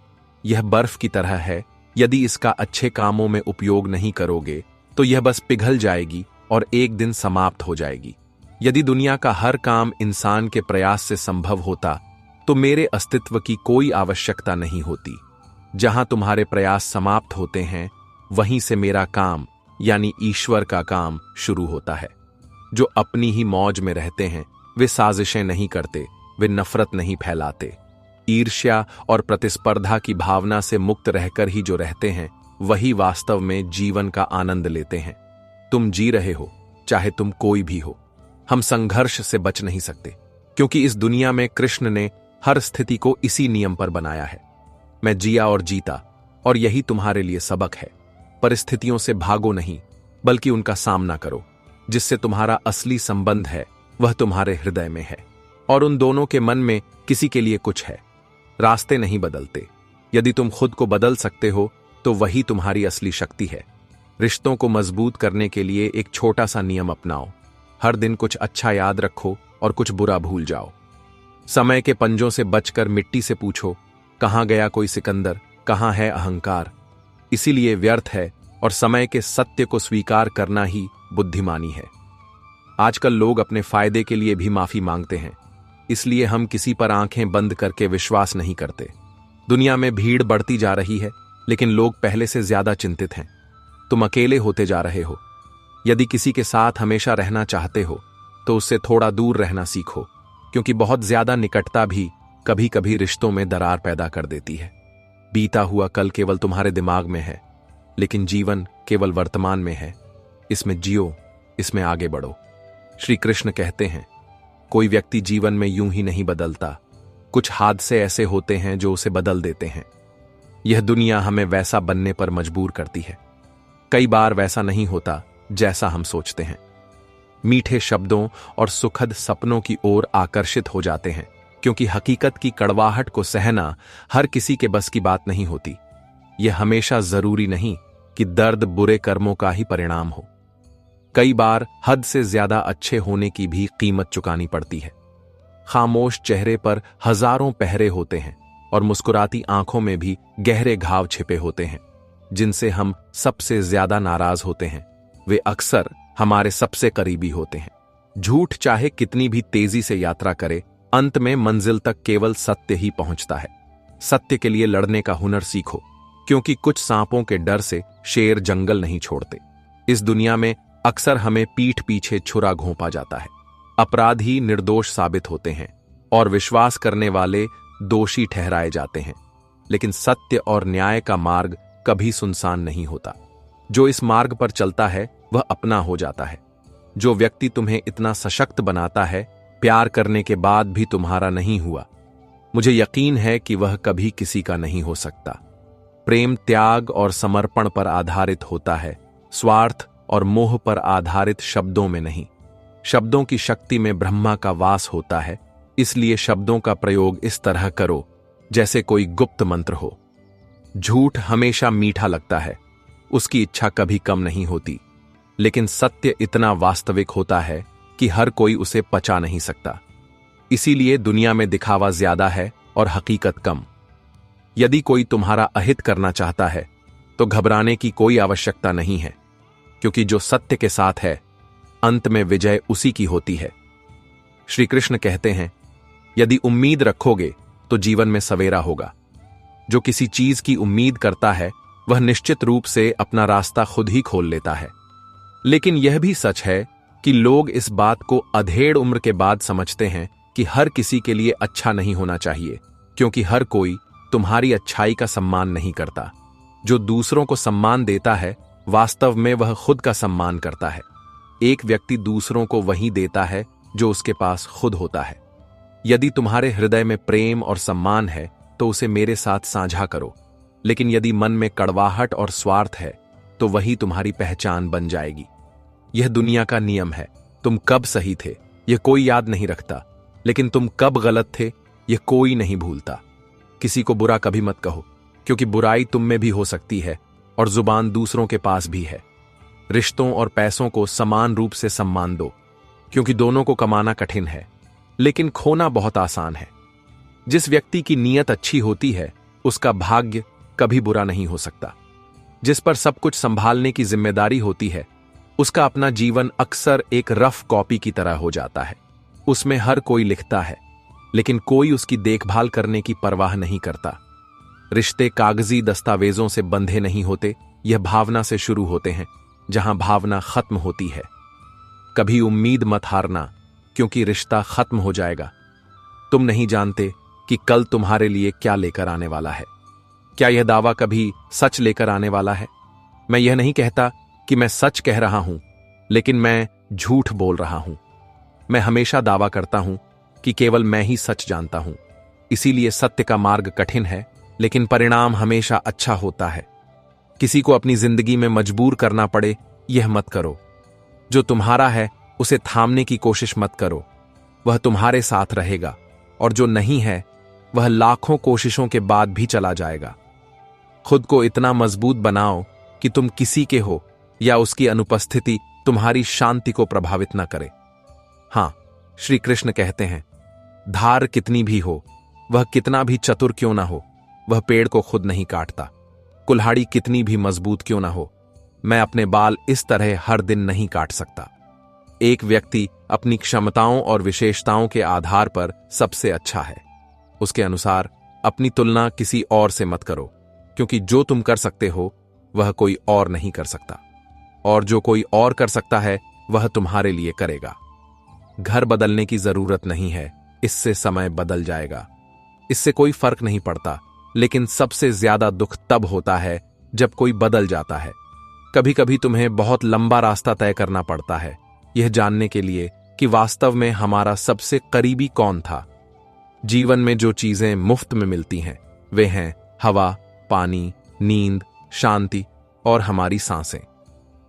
यह बर्फ की तरह है, यदि इसका अच्छे कामों में उपयोग नहीं करोगे तो यह बस पिघल जाएगी और एक दिन समाप्त हो जाएगी। यदि दुनिया का हर काम इंसान के प्रयास से संभव होता तो मेरे अस्तित्व की कोई आवश्यकता नहीं होती। जहां तुम्हारे प्रयास समाप्त होते हैं वहीं से मेरा काम यानी ईश्वर का काम शुरू होता है। जो अपनी ही मौज में रहते हैं वे साजिशें नहीं करते, वे नफरत नहीं फैलाते। ईर्ष्या और प्रतिस्पर्धा की भावना से मुक्त रहकर ही जो रहते हैं वही वास्तव में जीवन का आनंद लेते हैं। तुम जी रहे हो, चाहे तुम कोई भी हो। हम संघर्ष से बच नहीं सकते, क्योंकि इस दुनिया में कृष्ण ने हर स्थिति को इसी नियम पर बनाया है। मैं जिया और जीता, और यही तुम्हारे लिए सबक है। परिस्थितियों से भागो नहीं, बल्कि उनका सामना करो। जिससे तुम्हारा असली संबंध है वह तुम्हारे हृदय में है, और उन दोनों के मन में किसी के लिए कुछ है। रास्ते नहीं बदलते। यदि तुम खुद को बदल सकते हो तो वही तुम्हारी असली शक्ति है। रिश्तों को मजबूत करने के लिए एक छोटा सा नियम अपनाओ। हर दिन कुछ अच्छा याद रखो और कुछ बुरा भूल जाओ। समय के पंजों से बचकर मिट्टी से पूछो, कहां गया कोई सिकंदर, कहां है अहंकार। इसीलिए व्यर्थ है और समय के सत्य को स्वीकार करना ही बुद्धिमानी है। आजकल लोग अपने फायदे के लिए भी माफी मांगते हैं, इसलिए हम किसी पर आंखें बंद करके विश्वास नहीं करते। दुनिया में भीड़ बढ़ती जा रही है, लेकिन लोग पहले से ज्यादा चिंतित हैं। तुम अकेले होते जा रहे हो। यदि किसी के साथ हमेशा रहना चाहते हो तो उससे थोड़ा दूर रहना सीखो, क्योंकि बहुत ज्यादा निकटता भी कभी कभी रिश्तों में दरार पैदा कर देती है। बीता हुआ कल केवल तुम्हारे दिमाग में है, लेकिन जीवन केवल वर्तमान में है। इसमें जियो, इसमें आगे बढ़ो। श्री कृष्ण कहते हैं, कोई व्यक्ति जीवन में यूं ही नहीं बदलता। कुछ हादसे ऐसे होते हैं जो उसे बदल देते हैं। यह दुनिया हमें वैसा बनने पर मजबूर करती है। कई बार वैसा नहीं होता जैसा हम सोचते हैं। मीठे शब्दों और सुखद सपनों की ओर आकर्षित हो जाते हैं, क्योंकि हकीकत की कड़वाहट को सहना हर किसी के बस की बात नहीं होती। यह हमेशा जरूरी नहीं कि दर्द बुरे कर्मों का ही परिणाम हो। कई बार हद से ज्यादा अच्छे होने की भी कीमत चुकानी पड़ती है। खामोश चेहरे पर हजारों पहरे होते हैं और मुस्कुराती आंखों में भी गहरे घाव छिपे होते हैं। जिनसे हम सबसे ज्यादा नाराज होते हैं वे अक्सर हमारे सबसे करीबी होते हैं। झूठ चाहे कितनी भी तेजी से यात्रा करे, अंत में मंजिल तक केवल सत्य ही पहुंचता है। सत्य के लिए लड़ने का हुनर सीखो, क्योंकि कुछ सांपों के डर से शेर जंगल नहीं छोड़ते। इस दुनिया में अक्सर हमें पीठ पीछे छुरा घोंपा जाता है। अपराधी निर्दोष साबित होते हैं और विश्वास करने वाले दोषी ठहराए जाते हैं। लेकिन सत्य और न्याय का मार्ग कभी सुनसान नहीं होता। जो इस मार्ग पर चलता है वह अपना हो जाता है। जो व्यक्ति तुम्हें इतना सशक्त बनाता है, प्यार करने के बाद भी तुम्हारा नहीं हुआ, मुझे यकीन है कि वह कभी किसी का नहीं हो सकता। प्रेम त्याग और समर्पण पर आधारित होता है, स्वार्थ और मोह पर आधारित शब्दों में नहीं। शब्दों की शक्ति में ब्रह्मा का वास होता है, इसलिए शब्दों का प्रयोग इस तरह करो जैसे कोई गुप्त मंत्र हो। झूठ हमेशा मीठा लगता है, उसकी इच्छा कभी कम नहीं होती, लेकिन सत्य इतना वास्तविक होता है कि हर कोई उसे पचा नहीं सकता। इसीलिए दुनिया में दिखावा ज्यादा है और हकीकत कम। यदि कोई तुम्हारा अहित करना चाहता है तो घबराने की कोई आवश्यकता नहीं है, क्योंकि जो सत्य के साथ है अंत में विजय उसी की होती है। श्री कृष्ण कहते हैं, यदि उम्मीद रखोगे तो जीवन में सवेरा होगा। जो किसी चीज की उम्मीद करता है वह निश्चित रूप से अपना रास्ता खुद ही खोल लेता है। लेकिन यह भी सच है कि लोग इस बात को अधेड़ उम्र के बाद समझते हैं कि हर किसी के लिए अच्छा नहीं होना चाहिए, क्योंकि हर कोई तुम्हारी अच्छाई का सम्मान नहीं करता। जो दूसरों को सम्मान देता है वास्तव में वह खुद का सम्मान करता है। एक व्यक्ति दूसरों को वही देता है जो उसके पास खुद होता है। यदि तुम्हारे हृदय में प्रेम और सम्मान है तो उसे मेरे साथ साझा करो, लेकिन यदि मन में कड़वाहट और स्वार्थ है तो वही तुम्हारी पहचान बन जाएगी। यह दुनिया का नियम है। तुम कब सही थे यह कोई याद नहीं रखता, लेकिन तुम कब गलत थे यह कोई नहीं भूलता। किसी को बुरा कभी मत कहो, क्योंकि बुराई तुम में भी हो सकती है और जुबान दूसरों के पास भी है। रिश्तों और पैसों को समान रूप से सम्मान दो, क्योंकि दोनों को कमाना कठिन है लेकिन खोना बहुत आसान है। जिस व्यक्ति की नीयत अच्छी होती है उसका भाग्य कभी बुरा नहीं हो सकता। जिस पर सब कुछ संभालने की जिम्मेदारी होती है उसका अपना जीवन अक्सर एक रफ कॉपी की तरह हो जाता है। उसमें हर कोई लिखता है, लेकिन कोई उसकी देखभाल करने की परवाह नहीं करता। रिश्ते कागजी दस्तावेजों से बंधे नहीं होते, यह भावना से शुरू होते हैं, जहां भावना खत्म होती है। कभी उम्मीद मत हारना, क्योंकि रिश्ता खत्म हो जाएगा। तुम नहीं जानते कि कल तुम्हारे लिए क्या लेकर आने वाला है। क्या यह दावा कभी सच लेकर आने वाला है? मैं यह नहीं कहता कि मैं सच कह रहा हूं, लेकिन मैं झूठ बोल रहा हूं। मैं हमेशा दावा करता हूं कि केवल मैं ही सच जानता हूं। इसीलिए सत्य का मार्ग कठिन है, लेकिन परिणाम हमेशा अच्छा होता है। किसी को अपनी जिंदगी में मजबूर करना पड़े यह मत करो। जो तुम्हारा है उसे थामने की कोशिश मत करो, वह तुम्हारे साथ रहेगा, और जो नहीं है वह लाखों कोशिशों के बाद भी चला जाएगा। खुद को इतना मजबूत बनाओ कि तुम किसी के हो या उसकी अनुपस्थिति तुम्हारी शांति को प्रभावित न करे। हां, श्री कृष्ण कहते हैं, धार कितनी भी हो, वह कितना भी चतुर क्यों ना हो, वह पेड़ को खुद नहीं काटता। कुल्हाड़ी कितनी भी मजबूत क्यों ना हो, मैं अपने बाल इस तरह हर दिन नहीं काट सकता। एक व्यक्ति अपनी क्षमताओं और विशेषताओं के आधार पर सबसे अच्छा है। उसके अनुसार अपनी तुलना किसी और से मत करो, क्योंकि जो तुम कर सकते हो वह कोई और नहीं कर सकता, और जो कोई और कर सकता है वह तुम्हारे लिए करेगा। घर बदलने की जरूरत नहीं है, इससे समय बदल जाएगा। इससे कोई फर्क नहीं पड़ता, लेकिन सबसे ज्यादा दुख तब होता है जब कोई बदल जाता है। कभी कभी तुम्हें बहुत लंबा रास्ता तय करना पड़ता है यह जानने के लिए कि वास्तव में हमारा सबसे करीबी कौन था। जीवन में जो चीजें मुफ्त में मिलती हैं वे हैं हवा, पानी, नींद, शांति और हमारी सांसें।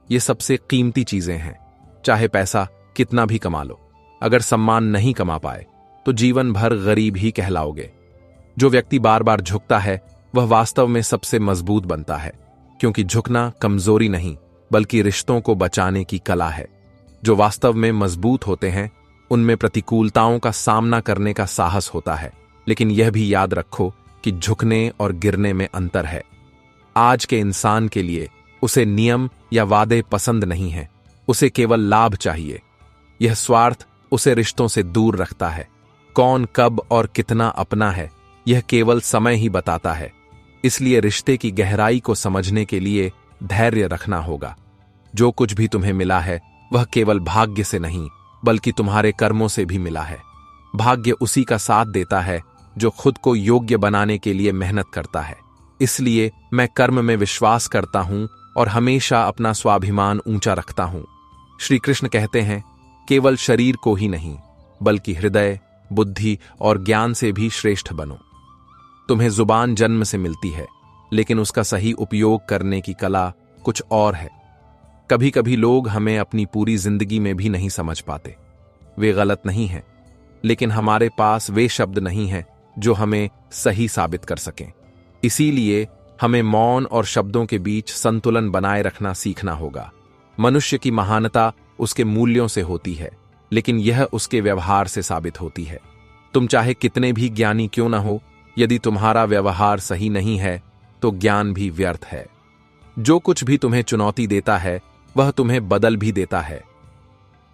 ये सबसे कीमती चीजें हैं। चाहे पैसा कितना भी कमा लो, अगर सम्मान नहीं कमा पाए तो जीवन भर गरीब ही कहलाओगे। जो व्यक्ति बार बार झुकता है वह वास्तव में सबसे मजबूत बनता है, क्योंकि झुकना कमजोरी नहीं बल्कि रिश्तों को बचाने की कला है। जो वास्तव में मजबूत होते हैं उनमें प्रतिकूलताओं का सामना करने का साहस होता है, लेकिन यह भी याद रखो कि झुकने और गिरने में अंतर है। आज के इंसान के लिए उसे नियम या वादे पसंद नहीं है, उसे केवल लाभ चाहिए। यह स्वार्थ उसे रिश्तों से दूर रखता है। कौन कब और कितना अपना है यह केवल समय ही बताता है। इसलिए रिश्ते की गहराई को समझने के लिए धैर्य रखना होगा। जो कुछ भी तुम्हें मिला है वह केवल भाग्य से नहीं बल्कि तुम्हारे कर्मों से भी मिला है। भाग्य उसी का साथ देता है जो खुद को योग्य बनाने के लिए मेहनत करता है। इसलिए मैं कर्म में विश्वास करता हूं और हमेशा अपना स्वाभिमान ऊंचा रखता हूं। श्री कृष्ण कहते हैं, केवल शरीर को ही नहीं बल्कि हृदय, बुद्धि और ज्ञान से भी श्रेष्ठ बनो। तुम्हें जुबान जन्म से मिलती है, लेकिन उसका सही उपयोग करने की कला कुछ और है। कभी कभी लोग हमें अपनी पूरी जिंदगी में भी नहीं समझ पाते। वे गलत नहीं हैं, लेकिन हमारे पास वे शब्द नहीं हैं जो हमें सही साबित कर सकें। इसीलिए हमें मौन और शब्दों के बीच संतुलन बनाए रखना सीखना होगा। मनुष्य की महानता उसके मूल्यों से होती है, लेकिन यह उसके व्यवहार से साबित होती है। तुम चाहे कितने भी ज्ञानी क्यों न हो, यदि तुम्हारा व्यवहार सही नहीं है तो ज्ञान भी व्यर्थ है। जो कुछ भी तुम्हें चुनौती देता है वह तुम्हें बदल भी देता है।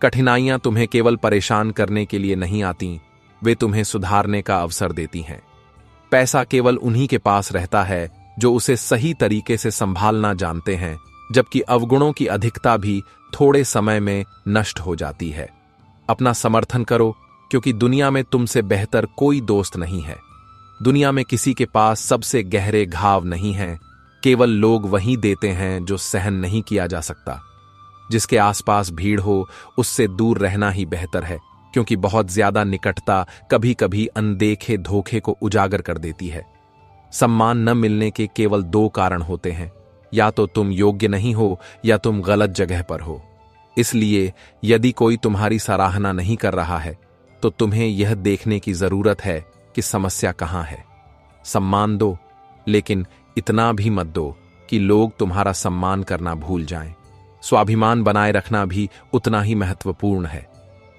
कठिनाइयां तुम्हें केवल परेशान करने के लिए नहीं आती, वे तुम्हें सुधारने का अवसर देती हैं। पैसा केवल उन्हीं के पास रहता है जो उसे सही तरीके से संभालना जानते हैं, जबकि अवगुणों की अधिकता भी थोड़े समय में नष्ट हो जाती है। अपना समर्थन करो, क्योंकि दुनिया में तुमसे बेहतर कोई दोस्त नहीं है। दुनिया में किसी के पास सबसे गहरे घाव नहीं हैं, केवल लोग वही देते हैं जो सहन नहीं किया जा सकता। जिसके आसपास भीड़ हो उससे दूर रहना ही बेहतर है, क्योंकि बहुत ज्यादा निकटता कभी कभी अनदेखे धोखे को उजागर कर देती है। सम्मान न मिलने के केवल दो कारण होते हैं, या तो तुम योग्य नहीं हो या तुम गलत जगह पर हो। इसलिए यदि कोई तुम्हारी सराहना नहीं कर रहा है तो तुम्हें यह देखने की जरूरत है कि समस्या कहां है। सम्मान दो, लेकिन इतना भी मत दो कि लोग तुम्हारा सम्मान करना भूल जाएं। स्वाभिमान बनाए रखना भी उतना ही महत्वपूर्ण है।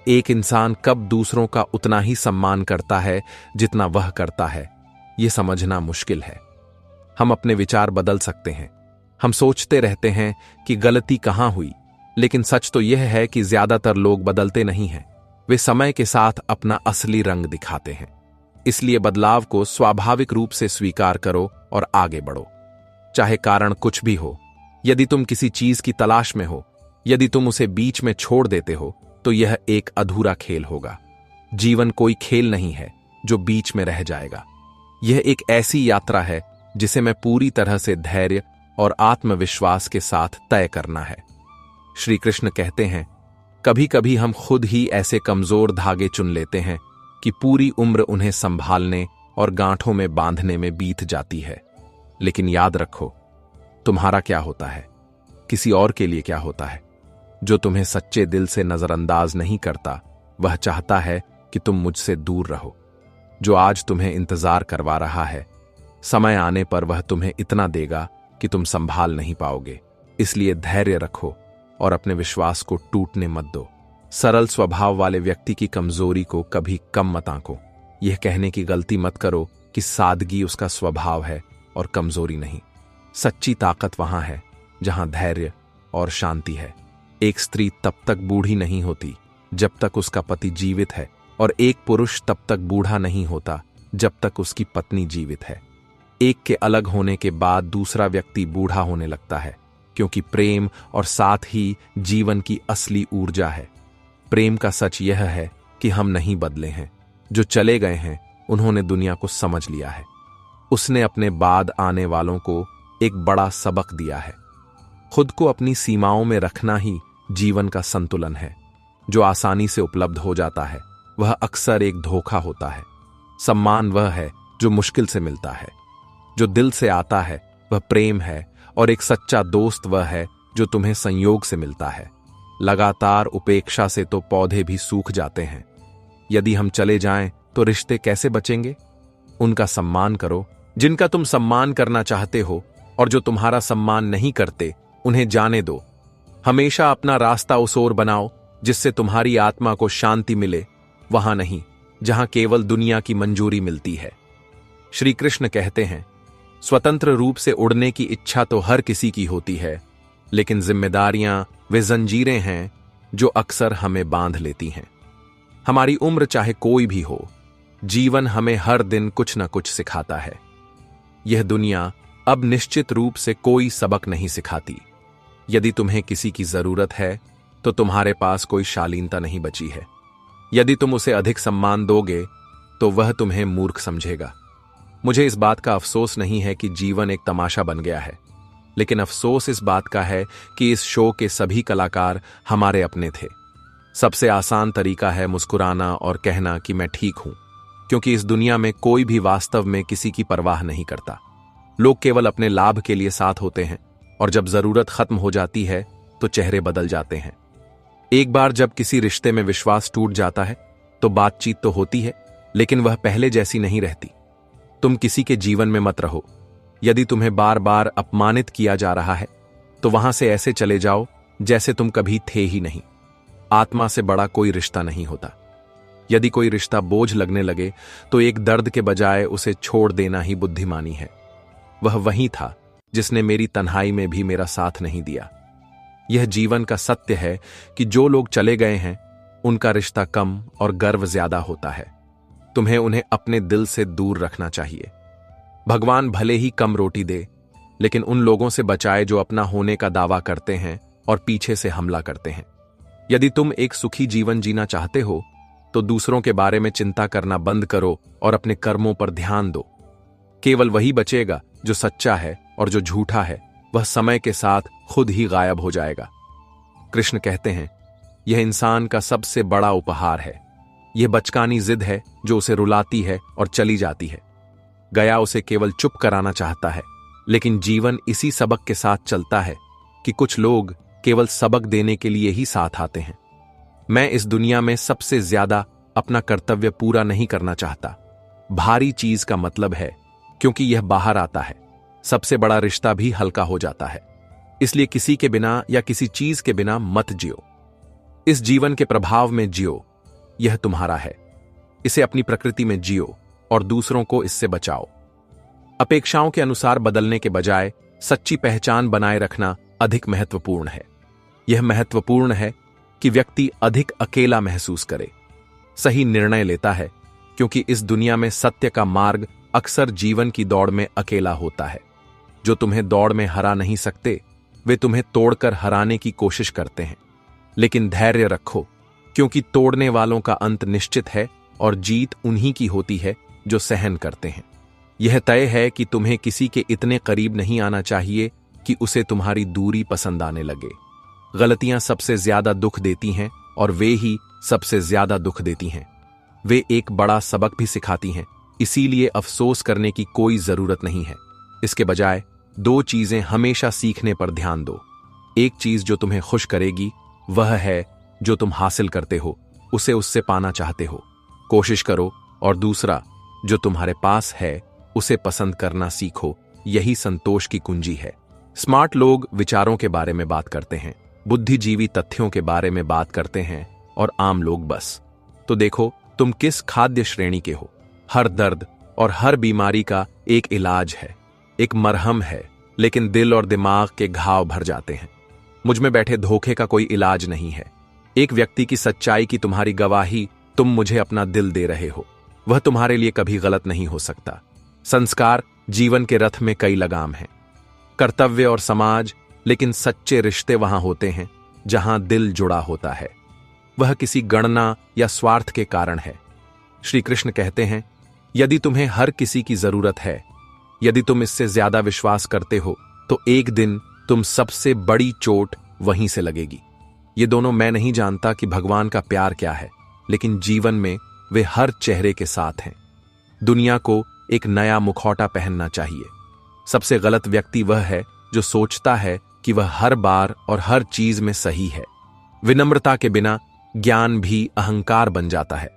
एक इंसान कब दूसरों का उतना ही सम्मान करता है जितना वह करता है, यह समझना मुश्किल है। हम अपने विचार बदल सकते हैं। हम सोचते रहते हैं कि गलती कहां हुई, लेकिन सच तो यह है कि ज्यादातर लोग बदलते नहीं हैं। वे समय के साथ अपना असली रंग दिखाते हैं। इसलिए बदलाव को स्वाभाविक रूप से स्वीकार करो और आगे बढ़ो, चाहे कारण कुछ भी हो। यदि तुम किसी चीज की तलाश में हो, यदि तुम उसे बीच में छोड़ देते हो, तो यह एक अधूरा खेल होगा। जीवन कोई खेल नहीं है जो बीच में रह जाएगा। यह एक ऐसी यात्रा है जिसे मैं पूरी तरह से धैर्य और आत्मविश्वास के साथ तय करना है। श्री कृष्ण कहते हैं, कभी कभी हम खुद ही ऐसे कमजोर धागे चुन लेते हैं कि पूरी उम्र उन्हें संभालने और गांठों में बांधने में बीत जाती है। लेकिन याद रखो, तुम्हारा क्या होता है, किसी और के लिए क्या होता है। जो तुम्हें सच्चे दिल से नजरअंदाज नहीं करता, वह चाहता है कि तुम मुझसे दूर रहो। जो आज तुम्हें इंतजार करवा रहा है, समय आने पर वह तुम्हें इतना देगा कि तुम संभाल नहीं पाओगे। इसलिए धैर्य रखो और अपने विश्वास को टूटने मत दो। सरल स्वभाव वाले व्यक्ति की कमजोरी को कभी कम मत आंको। यह कहने की गलती मत करो कि सादगी उसका स्वभाव है और कमजोरी नहीं। सच्ची ताकत वहां है जहां धैर्य और शांति है। एक स्त्री तब तक बूढ़ी नहीं होती जब तक उसका पति जीवित है, और एक पुरुष तब तक बूढ़ा नहीं होता जब तक उसकी पत्नी जीवित है। एक के अलग होने के बाद दूसरा व्यक्ति बूढ़ा होने लगता है, क्योंकि प्रेम और साथ ही जीवन की असली ऊर्जा है। प्रेम का सच यह है कि हम नहीं बदले हैं। जो चले गए हैं उन्होंने दुनिया को समझ लिया है। उसने अपने बाद आने वालों को एक बड़ा सबक दिया है। खुद को अपनी सीमाओं में रखना ही जीवन का संतुलन है। जो आसानी से उपलब्ध हो जाता है वह अक्सर एक धोखा होता है। सम्मान वह है जो मुश्किल से मिलता है। जो दिल से आता है वह प्रेम है, और एक सच्चा दोस्त वह है जो तुम्हें संयोग से मिलता है। लगातार उपेक्षा से तो पौधे भी सूख जाते हैं। यदि हम चले जाएं तो रिश्ते कैसे बचेंगे? उनका सम्मान करो जिनका तुम सम्मान करना चाहते हो, और जो तुम्हारा सम्मान नहीं करते उन्हें जाने दो। हमेशा अपना रास्ता उस ओर बनाओ जिससे तुम्हारी आत्मा को शांति मिले, वहां नहीं जहां केवल दुनिया की मंजूरी मिलती है। श्री कृष्ण कहते हैं, स्वतंत्र रूप से उड़ने की इच्छा तो हर किसी की होती है, लेकिन जिम्मेदारियां वे जंजीरें हैं जो अक्सर हमें बांध लेती हैं। हमारी उम्र चाहे कोई भी हो, जीवन हमें हर दिन कुछ न कुछ सिखाता है। यह दुनिया अब निश्चित रूप से कोई सबक नहीं सिखाती। यदि तुम्हें किसी की जरूरत है तो तुम्हारे पास कोई शालीनता नहीं बची है। यदि तुम उसे अधिक सम्मान दोगे तो वह तुम्हें मूर्ख समझेगा। मुझे इस बात का अफसोस नहीं है कि जीवन एक तमाशा बन गया है, लेकिन अफसोस इस बात का है कि इस शो के सभी कलाकार हमारे अपने थे। सबसे आसान तरीका है मुस्कुराना और कहना कि मैं ठीक हूं, क्योंकि इस दुनिया में कोई भी वास्तव में किसी की परवाह नहीं करता। लोग केवल अपने लाभ के लिए साथ होते हैं, और जब जरूरत खत्म हो जाती है तो चेहरे बदल जाते हैं। एक बार जब किसी रिश्ते में विश्वास टूट जाता है तो बातचीत तो होती है, लेकिन वह पहले जैसी नहीं रहती। तुम किसी के जीवन में मत रहो। यदि तुम्हें बार बार अपमानित किया जा रहा है तो वहां से ऐसे चले जाओ जैसे तुम कभी थे ही नहीं। आत्मा से बड़ा कोई रिश्ता नहीं होता। यदि कोई रिश्ता बोझ लगने लगे तो एक दर्द के बजाय उसे छोड़ देना ही बुद्धिमानी है। वह वही था जिसने मेरी तन्हाई में भी मेरा साथ नहीं दिया। यह जीवन का सत्य है कि जो लोग चले गए हैं उनका रिश्ता कम और गर्व ज्यादा होता है। तुम्हें उन्हें अपने दिल से दूर रखना चाहिए। भगवान भले ही कम रोटी दे, लेकिन उन लोगों से बचाए जो अपना होने का दावा करते हैं और पीछे से हमला करते हैं। यदि तुम एक सुखी जीवन जीना चाहते हो तो दूसरों के बारे में चिंता करना बंद करो और अपने कर्मों पर ध्यान दो। केवल वही बचेगा जो सच्चा है, और जो झूठा है वह समय के साथ खुद ही गायब हो जाएगा। कृष्ण कहते हैं, यह इंसान का सबसे बड़ा उपहार है। यह बचकानी जिद है जो उसे रुलाती है और चली जाती है। गया उसे केवल चुप कराना चाहता है, लेकिन जीवन इसी सबक के साथ चलता है कि कुछ लोग केवल सबक देने के लिए ही साथ आते हैं। मैं इस दुनिया में सबसे ज्यादा अपना कर्तव्य पूरा नहीं करना चाहता। भारी चीज का मतलब है क्योंकि यह बाहर आता है, सबसे बड़ा रिश्ता भी हल्का हो जाता है। इसलिए किसी के बिना या किसी चीज के बिना मत जियो। इस जीवन के प्रभाव में जियो, यह तुम्हारा है। इसे अपनी प्रकृति में जियो और दूसरों को इससे बचाओ। अपेक्षाओं के अनुसार बदलने के बजाय सच्ची पहचान बनाए रखना अधिक महत्वपूर्ण है। यह महत्वपूर्ण है कि व्यक्ति अधिक अकेला महसूस करे, सही निर्णय लेता है, क्योंकि इस दुनिया में सत्य का मार्ग अक्सर जीवन की दौड़ में अकेला होता है। जो तुम्हें दौड़ में हरा नहीं सकते वे तुम्हें तोड़कर हराने की कोशिश करते हैं। लेकिन धैर्य रखो, क्योंकि तोड़ने वालों का अंत निश्चित है और जीत उन्हीं की होती है जो सहन करते हैं। यह तय है कि तुम्हें किसी के इतने करीब नहीं आना चाहिए कि उसे तुम्हारी दूरी पसंद आने लगे। गलतियां सबसे ज्यादा दुख देती हैं और वे ही सबसे ज्यादा दुख देती हैं। वे एक बड़ा सबक भी सिखाती हैं, इसीलिए अफसोस करने की कोई जरूरत नहीं है। इसके बजाय दो चीजें हमेशा सीखने पर ध्यान दो। एक चीज जो तुम्हें खुश करेगी वह है जो तुम हासिल करते हो उसे उससे पाना चाहते हो, कोशिश करो। और दूसरा, जो तुम्हारे पास है उसे पसंद करना सीखो। यही संतोष की कुंजी है। स्मार्ट लोग विचारों के बारे में बात करते हैं, बुद्धिजीवी तथ्यों के बारे में बात करते हैं, और आम लोग बस। तो देखो तुम किस खाद्य श्रेणी के हो। हर दर्द और हर बीमारी का एक इलाज है, एक मरहम है, लेकिन दिल और दिमाग के घाव भर जाते हैं। मुझ में बैठे धोखे का कोई इलाज नहीं है। एक व्यक्ति की सच्चाई की तुम्हारी गवाही, तुम मुझे अपना दिल दे रहे हो, वह तुम्हारे लिए कभी गलत नहीं हो सकता। संस्कार जीवन के रथ में कई लगाम हैं, कर्तव्य और समाज, लेकिन सच्चे रिश्ते वहां होते हैं जहां दिल जुड़ा होता है। वह किसी गणना या स्वार्थ के कारण है। श्री कृष्ण कहते हैं, यदि तुम्हें हर किसी की जरूरत है, यदि तुम इससे ज्यादा विश्वास करते हो, तो एक दिन तुम सबसे बड़ी चोट वहीं से लगेगी। ये दोनों मैं नहीं जानता कि भगवान का प्यार क्या है, लेकिन जीवन में वे हर चेहरे के साथ हैं। दुनिया को एक नया मुखौटा पहनना चाहिए, सबसे गलत व्यक्ति वह है जो सोचता है कि वह हर बार और हर चीज में सही है। विनम्रता के बिना ज्ञान भी अहंकार बन जाता है।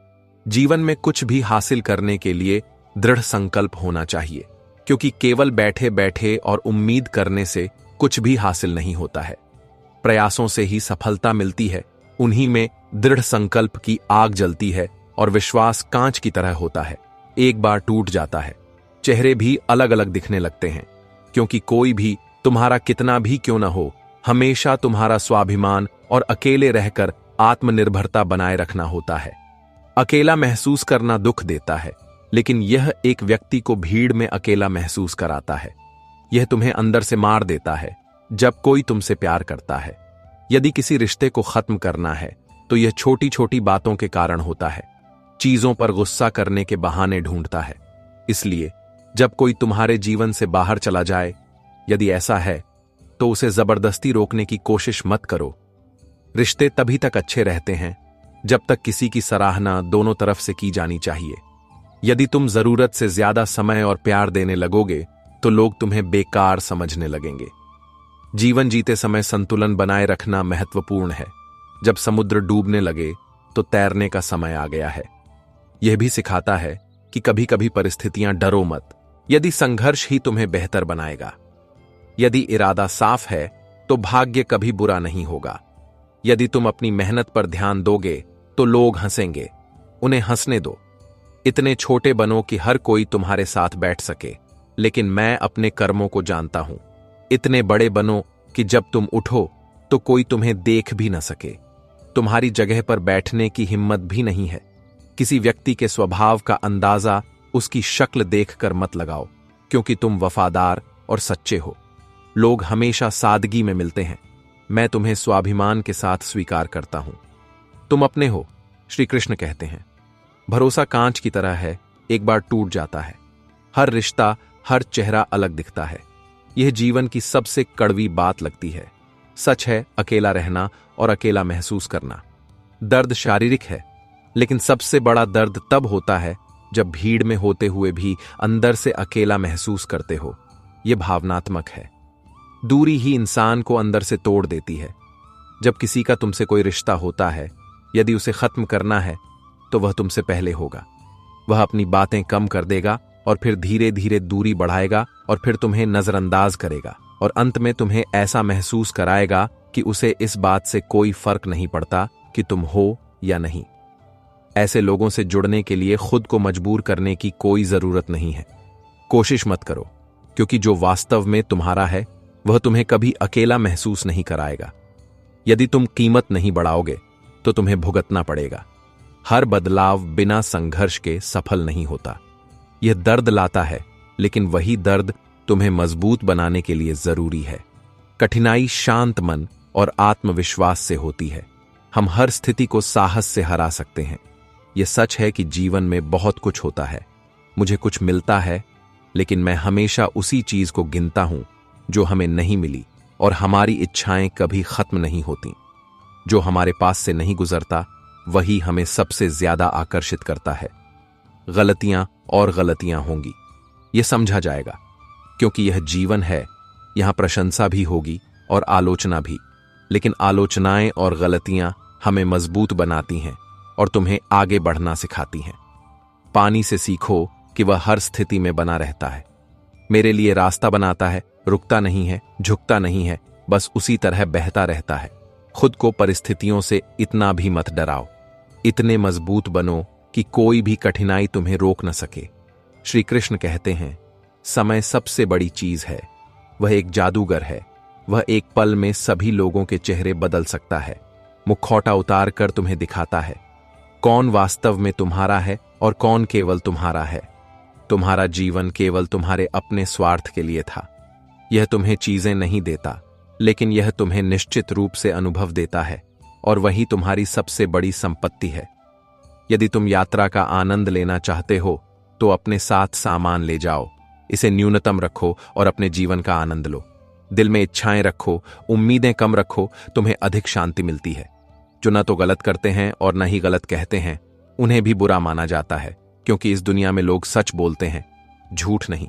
जीवन में कुछ भी हासिल करने के लिए दृढ़ संकल्प होना चाहिए, क्योंकि केवल बैठे बैठे और उम्मीद करने से कुछ भी हासिल नहीं होता है। प्रयासों से ही सफलता मिलती है, उन्हीं में दृढ़ संकल्प की आग जलती है और विश्वास कांच की तरह होता है, एक बार टूट जाता है। चेहरे भी अलग अलग दिखने लगते हैं, क्योंकि कोई भी तुम्हारा कितना भी क्यों न हो, हमेशा तुम्हारा स्वाभिमान और अकेले रहकर आत्मनिर्भरता बनाए रखना होता है। अकेला महसूस करना दुख देता है, लेकिन यह एक व्यक्ति को भीड़ में अकेला महसूस कराता है। यह तुम्हें अंदर से मार देता है जब कोई तुमसे प्यार करता है। यदि किसी रिश्ते को खत्म करना है तो यह छोटी छोटी बातों के कारण होता है, चीजों पर गुस्सा करने के बहाने ढूंढता है। इसलिए जब कोई तुम्हारे जीवन से बाहर चला जाए, यदि ऐसा है तो उसे जबरदस्ती रोकने की कोशिश मत करो। रिश्ते तभी तक अच्छे रहते हैं जब तक किसी की सराहना दोनों तरफ से की जानी चाहिए। यदि तुम जरूरत से ज्यादा समय और प्यार देने लगोगे तो लोग तुम्हें बेकार समझने लगेंगे। जीवन जीते समय संतुलन बनाए रखना महत्वपूर्ण है। जब समुद्र डूबने लगे तो तैरने का समय आ गया है। यह भी सिखाता है कि कभी कभी परिस्थितियां डरो मत, यदि संघर्ष ही तुम्हें बेहतर बनाएगा। यदि इरादा साफ है तो भाग्य कभी बुरा नहीं होगा। यदि तुम अपनी मेहनत पर ध्यान दोगे तो लोग हंसेंगे, उन्हें हंसने दो। इतने छोटे बनो कि हर कोई तुम्हारे साथ बैठ सके, लेकिन मैं अपने कर्मों को जानता हूं। इतने बड़े बनो कि जब तुम उठो तो कोई तुम्हें देख भी न सके। तुम्हारी जगह पर बैठने की हिम्मत भी नहीं है। किसी व्यक्ति के स्वभाव का अंदाजा उसकी शक्ल देखकर मत लगाओ, क्योंकि तुम वफादार और सच्चे हो। लोग हमेशा सादगी में मिलते हैं। मैं तुम्हें स्वाभिमान के साथ स्वीकार करता हूं। तुम अपने हो, श्री कृष्ण कहते हैं। भरोसा कांच की तरह है, एक बार टूट जाता है। हर रिश्ता, हर चेहरा अलग दिखता है। यह जीवन की सबसे कड़वी बात लगती है। सच है, अकेला रहना और अकेला महसूस करना। दर्द शारीरिक है, लेकिन सबसे बड़ा दर्द तब होता है जब भीड़ में होते हुए भी अंदर से अकेला महसूस करते हो। यह भावनात्मक है। दूरी ही इंसान को अंदर से तोड़ देती है। जब किसी का तुमसे कोई रिश्ता होता है, यदि उसे खत्म करना है तो वह तुमसे पहले होगा। वह अपनी बातें कम कर देगा और फिर धीरे धीरे दूरी बढ़ाएगा और फिर तुम्हें नजरअंदाज करेगा और अंत में तुम्हें ऐसा महसूस कराएगा कि उसे इस बात से कोई फर्क नहीं पड़ता कि तुम हो या नहीं। ऐसे लोगों से जुड़ने के लिए खुद को मजबूर करने की कोई जरूरत नहीं है। कोशिश मत करो, क्योंकि जो वास्तव में तुम्हारा है वह तुम्हें कभी अकेला महसूस नहीं कराएगा। यदि तुम कीमत नहीं बढ़ाओगे तो तुम्हें भुगतना पड़ेगा। हर बदलाव बिना संघर्ष के सफल नहीं होता। यह दर्द लाता है, लेकिन वही दर्द तुम्हें मजबूत बनाने के लिए जरूरी है। कठिनाई शांत मन और आत्मविश्वास से होती है। हम हर स्थिति को साहस से हरा सकते हैं। यह सच है कि जीवन में बहुत कुछ होता है। मुझे कुछ मिलता है, लेकिन मैं हमेशा उसी चीज को गिनता हूं जो हमें नहीं मिली, और हमारी इच्छाएं कभी खत्म नहीं होती। जो हमारे पास से नहीं गुजरता वही हमें सबसे ज्यादा आकर्षित करता है। गलतियां और गलतियां होंगी, यह समझा जाएगा, क्योंकि यह जीवन है। यहां प्रशंसा भी होगी और आलोचना भी, लेकिन आलोचनाएं और गलतियां हमें मजबूत बनाती हैं और तुम्हें आगे बढ़ना सिखाती हैं। पानी से सीखो कि वह हर स्थिति में बना रहता है। मेरे लिए रास्ता बनाता है, रुकता नहीं है, झुकता नहीं है, बस उसी तरह बहता रहता है। खुद को परिस्थितियों से इतना भी मत डराओ। इतने मजबूत बनो कि कोई भी कठिनाई तुम्हें रोक न सके। श्री कृष्ण कहते हैं, समय सबसे बड़ी चीज है। वह एक जादूगर है। वह एक पल में सभी लोगों के चेहरे बदल सकता है। मुखौटा उतार कर तुम्हें दिखाता है कौन वास्तव में तुम्हारा है और कौन केवल तुम्हारा है। तुम्हारा जीवन केवल तुम्हारे अपने स्वार्थ के लिए था। यह तुम्हें चीजें नहीं देता, लेकिन यह तुम्हें निश्चित रूप से अनुभव देता है, और वही तुम्हारी सबसे बड़ी संपत्ति है। यदि तुम यात्रा का आनंद लेना चाहते हो तो अपने साथ सामान ले जाओ, इसे न्यूनतम रखो और अपने जीवन का आनंद लो। दिल में इच्छाएं रखो, उम्मीदें कम रखो, तुम्हें अधिक शांति मिलती है। जो न तो गलत करते हैं और न ही गलत कहते हैं, उन्हें भी बुरा माना जाता है, क्योंकि इस दुनिया में लोग सच बोलते हैं, झूठ नहीं।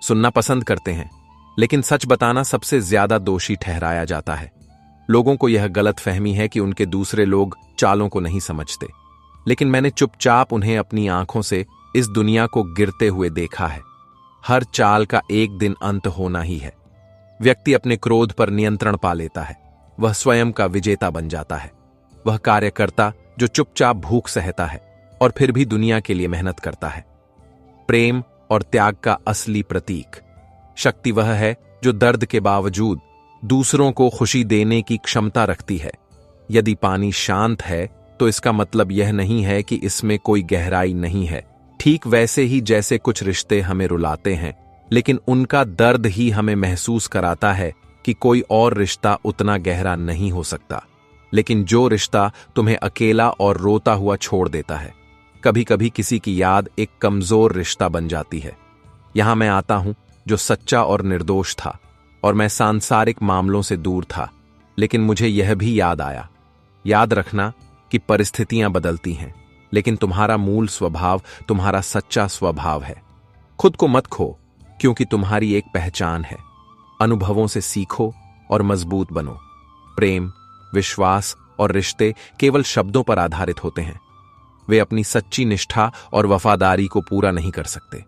सुनना पसंद करते हैं, लेकिन सच बताना सबसे ज्यादा दोषी ठहराया जाता है। लोगों को यह गलतफहमी है कि उनके दूसरे लोग चालों को नहीं समझते, लेकिन मैंने चुपचाप उन्हें अपनी आंखों से इस दुनिया को गिरते हुए देखा है। हर चाल का एक दिन अंत होना ही है। व्यक्ति अपने क्रोध पर नियंत्रण पा लेता है, वह स्वयं का विजेता बन जाता है। वह कार्यकर्ता जो चुपचाप भूख सहता है और फिर भी दुनिया के लिए मेहनत करता है। प्रेम और त्याग का असली प्रतीक। शक्ति वह है जो दर्द के बावजूद दूसरों को खुशी देने की क्षमता रखती है। यदि पानी शांत है तो इसका मतलब यह नहीं है कि इसमें कोई गहराई नहीं है। ठीक वैसे ही जैसे कुछ रिश्ते हमें रुलाते हैं, लेकिन उनका दर्द ही हमें महसूस कराता है कि कोई और रिश्ता उतना गहरा नहीं हो सकता। लेकिन जो रिश्ता तुम्हें अकेला और रोता हुआ छोड़ देता है, कभी कभी किसी की याद एक कमजोर रिश्ता बन जाती है। यहां मैं आता हूं जो सच्चा और निर्दोष था, और मैं सांसारिक मामलों से दूर था, लेकिन मुझे यह भी याद आया। याद रखना कि परिस्थितियां बदलती हैं, लेकिन तुम्हारा मूल स्वभाव तुम्हारा सच्चा स्वभाव है। खुद को मत खो, क्योंकि तुम्हारी एक पहचान है। अनुभवों से सीखो और मजबूत बनो। प्रेम, विश्वास और रिश्ते केवल शब्दों पर आधारित होते हैं। वे अपनी सच्ची निष्ठा और वफादारी को पूरा नहीं कर सकते।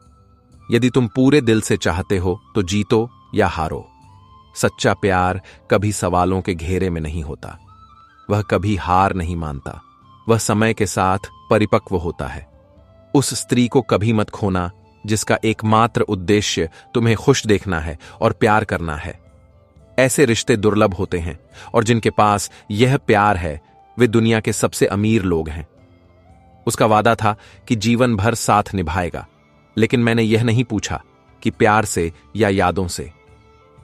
यदि तुम पूरे दिल से चाहते हो तो जीतो या हारो। सच्चा प्यार कभी सवालों के घेरे में नहीं होता। वह कभी हार नहीं मानता। वह समय के साथ परिपक्व होता है। उस स्त्री को कभी मत खोना जिसका एकमात्र उद्देश्य तुम्हें खुश देखना है और प्यार करना है। ऐसे रिश्ते दुर्लभ होते हैं, और जिनके पास यह प्यार है वे दुनिया के सबसे अमीर लोग हैं। उसका वादा था कि जीवन भर साथ निभाएगा, लेकिन मैंने यह नहीं पूछा कि प्यार से या यादों से।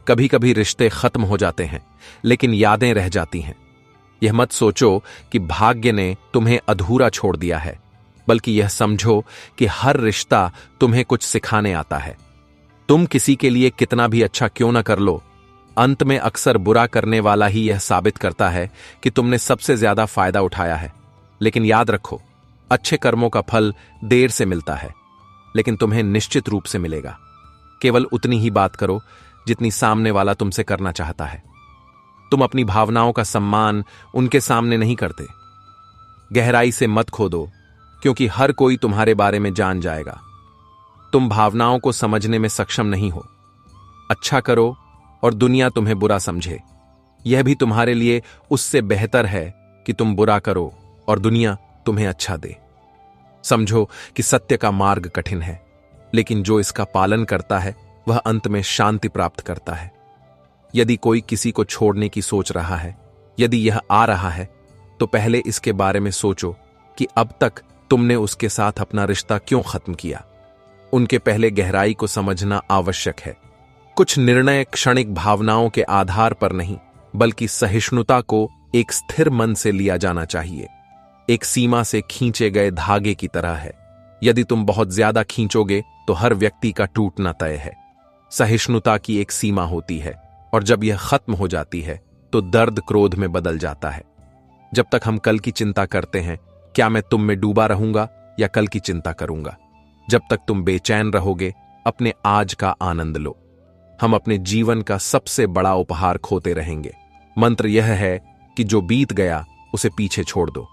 कभी कभी रिश्ते खत्म हो जाते हैं, लेकिन यादें रह जाती हैं। यह मत सोचो कि भाग्य ने तुम्हें अधूरा छोड़ दिया है, बल्कि यह समझो कि हर रिश्ता तुम्हें कुछ सिखाने आता है। तुम किसी के लिए कितना भी अच्छा क्यों न कर लो, अंत में अक्सर बुरा करने वाला ही यह साबित करता है कि तुमने सबसे ज्यादा फायदा उठाया है। लेकिन याद रखो, अच्छे कर्मों का फल देर से मिलता है, लेकिन तुम्हें निश्चित रूप से मिलेगा। केवल उतनी ही बात करो जितनी सामने वाला तुमसे करना चाहता है। तुम अपनी भावनाओं का सम्मान उनके सामने नहीं करते। गहराई से मत खोदो, क्योंकि हर कोई तुम्हारे बारे में जान जाएगा। तुम भावनाओं को समझने में सक्षम नहीं हो। अच्छा करो और दुनिया तुम्हें बुरा समझे, यह भी तुम्हारे लिए उससे बेहतर है कि तुम बुरा करो और दुनिया तुम्हें अच्छा दे। समझो कि सत्य का मार्ग कठिन है, लेकिन जो इसका पालन करता है वह अंत में शांति प्राप्त करता है। यदि कोई किसी को छोड़ने की सोच रहा है, यदि यह आ रहा है, तो पहले इसके बारे में सोचो कि अब तक तुमने उसके साथ अपना रिश्ता क्यों खत्म किया। उनके पहले गहराई को समझना आवश्यक है। कुछ निर्णय क्षणिक भावनाओं के आधार पर नहीं, बल्कि सहिष्णुता को एक स्थिर मन से लिया जाना चाहिए। एक सीमा से खींचे गए धागे की तरह है। यदि तुम बहुत ज्यादा खींचोगे तो हर व्यक्ति का टूटना तय है। सहिष्णुता की एक सीमा होती है, और जब यह खत्म हो जाती है तो दर्द क्रोध में बदल जाता है। जब तक हम कल की चिंता करते हैं, क्या मैं तुम में डूबा रहूंगा या कल की चिंता करूंगा? जब तक तुम बेचैन रहोगे, अपने आज का आनंद लो। हम अपने जीवन का सबसे बड़ा उपहार खोते रहेंगे। मंत्र यह है कि जो बीत गया उसे पीछे छोड़ दो।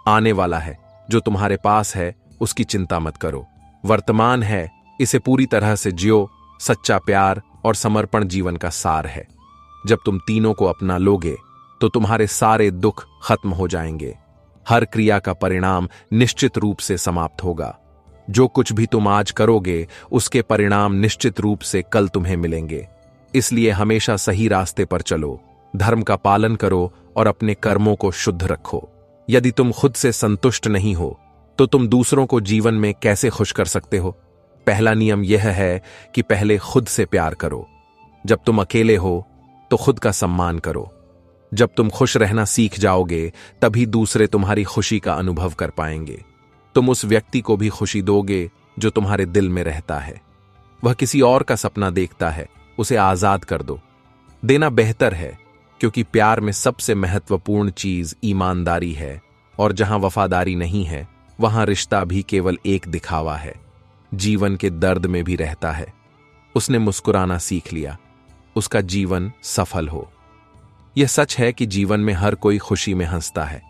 आने वाला है, जो तुम्हारे पास है उसकी चिंता मत करो। वर्तमान है, इसे पूरी तरह से जियो। सच्चा प्यार और समर्पण जीवन का सार है। जब तुम तीनों को अपना लोगे तो तुम्हारे सारे दुख खत्म हो जाएंगे। हर क्रिया का परिणाम निश्चित रूप से समाप्त होगा। जो कुछ भी तुम आज करोगे उसके परिणाम निश्चित रूप से कल तुम्हें मिलेंगे। इसलिए हमेशा सही रास्ते पर चलो, धर्म का पालन करो और अपने कर्मों को शुद्ध रखो। यदि तुम खुद से संतुष्ट नहीं हो तो तुम दूसरों को जीवन में कैसे खुश कर सकते हो? पहला नियम यह है कि पहले खुद से प्यार करो। जब तुम अकेले हो तो खुद का सम्मान करो। जब तुम खुश रहना सीख जाओगे तभी दूसरे तुम्हारी खुशी का अनुभव कर पाएंगे। तुम उस व्यक्ति को भी खुशी दोगे जो तुम्हारे दिल में रहता है। वह किसी और का सपना देखता है, उसे आजाद कर दो। देना बेहतर है, क्योंकि प्यार में सबसे महत्वपूर्ण चीज ईमानदारी है, और जहां वफादारी नहीं है वहां रिश्ता भी केवल एक दिखावा है। जीवन के दर्द में भी रहता है। उसने मुस्कुराना सीख लिया, उसका जीवन सफल हो। यह सच है कि जीवन में हर कोई खुशी में हंसता है,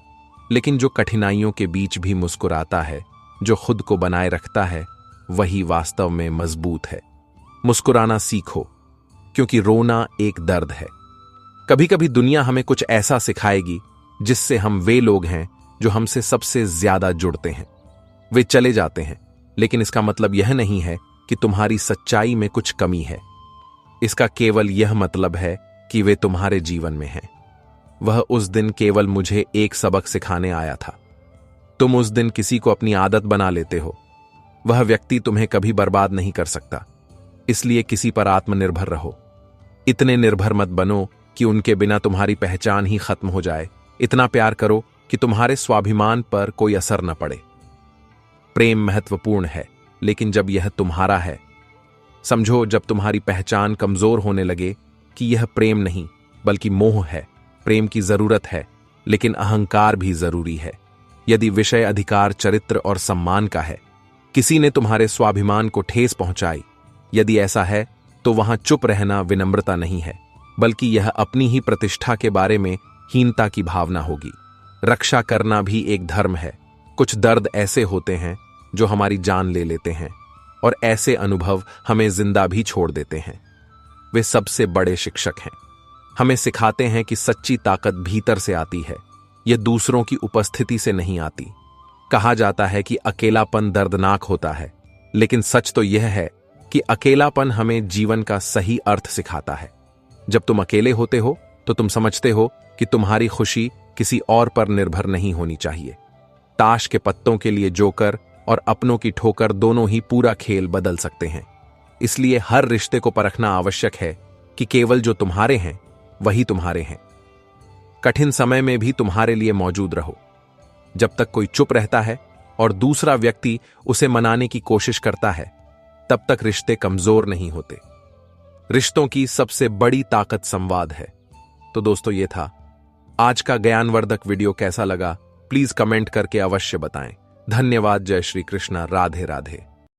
लेकिन जो कठिनाइयों के बीच भी मुस्कुराता है, जो खुद को बनाए रखता है, वही वास्तव में मजबूत है। मुस्कुराना सीखो, क्योंकि रोना एक दर्द है। कभी कभी दुनिया हमें कुछ ऐसा सिखाएगी जिससे हम वे लोग हैं जो हमसे सबसे ज्यादा जुड़ते हैं। वे चले जाते हैं, लेकिन इसका मतलब यह नहीं है कि तुम्हारी सच्चाई में कुछ कमी है। इसका केवल यह मतलब है कि वे तुम्हारे जीवन में हैं। वह उस दिन केवल मुझे एक सबक सिखाने आया था। तुम उस दिन किसी को अपनी आदत बना लेते हो। वह व्यक्ति तुम्हें कभी बर्बाद नहीं कर सकता, इसलिए किसी पर आत्मनिर्भर रहो। इतने निर्भर मत बनो कि उनके बिना तुम्हारी पहचान ही खत्म हो जाए। इतना प्यार करो कि तुम्हारे स्वाभिमान पर कोई असर न पड़े। प्रेम महत्वपूर्ण है, लेकिन जब यह तुम्हारा है। समझो, जब तुम्हारी पहचान कमजोर होने लगे कि यह प्रेम नहीं बल्कि मोह है। प्रेम की जरूरत है, लेकिन अहंकार भी जरूरी है। यदि विषय अधिकार, चरित्र और सम्मान का है, किसी ने तुम्हारे स्वाभिमान को ठेस पहुंचाई, यदि ऐसा है तो वहां चुप रहना विनम्रता नहीं है, बल्कि यह अपनी ही प्रतिष्ठा के बारे में हीनता की भावना होगी। रक्षा करना भी एक धर्म है। कुछ दर्द ऐसे होते हैं जो हमारी जान ले लेते हैं, और ऐसे अनुभव हमें जिंदा भी छोड़ देते हैं। वे सबसे बड़े शिक्षक हैं। हमें सिखाते हैं कि सच्ची ताकत भीतर से आती है, यह दूसरों की उपस्थिति से नहीं आती। कहा जाता है कि अकेलापन दर्दनाक होता है, लेकिन सच तो यह है कि अकेलापन हमें जीवन का सही अर्थ सिखाता है। जब तुम अकेले होते हो तो तुम समझते हो कि तुम्हारी खुशी किसी और पर निर्भर नहीं होनी चाहिए। ताश के पत्तों के लिए जोकर और अपनों की ठोकर दोनों ही पूरा खेल बदल सकते हैं। इसलिए हर रिश्ते को परखना आवश्यक है कि केवल जो तुम्हारे हैं वही तुम्हारे हैं। कठिन समय में भी तुम्हारे लिए मौजूद रहो। जब तक कोई चुप रहता है और दूसरा व्यक्ति उसे मनाने की कोशिश करता है, तब तक रिश्ते कमजोर नहीं होते। रिश्तों की सबसे बड़ी ताकत संवाद है। तो दोस्तों, ये था आज का ज्ञानवर्धक वीडियो। कैसा लगा प्लीज कमेंट करके अवश्य बताएं। धन्यवाद। जय श्री कृष्णा। राधे राधे।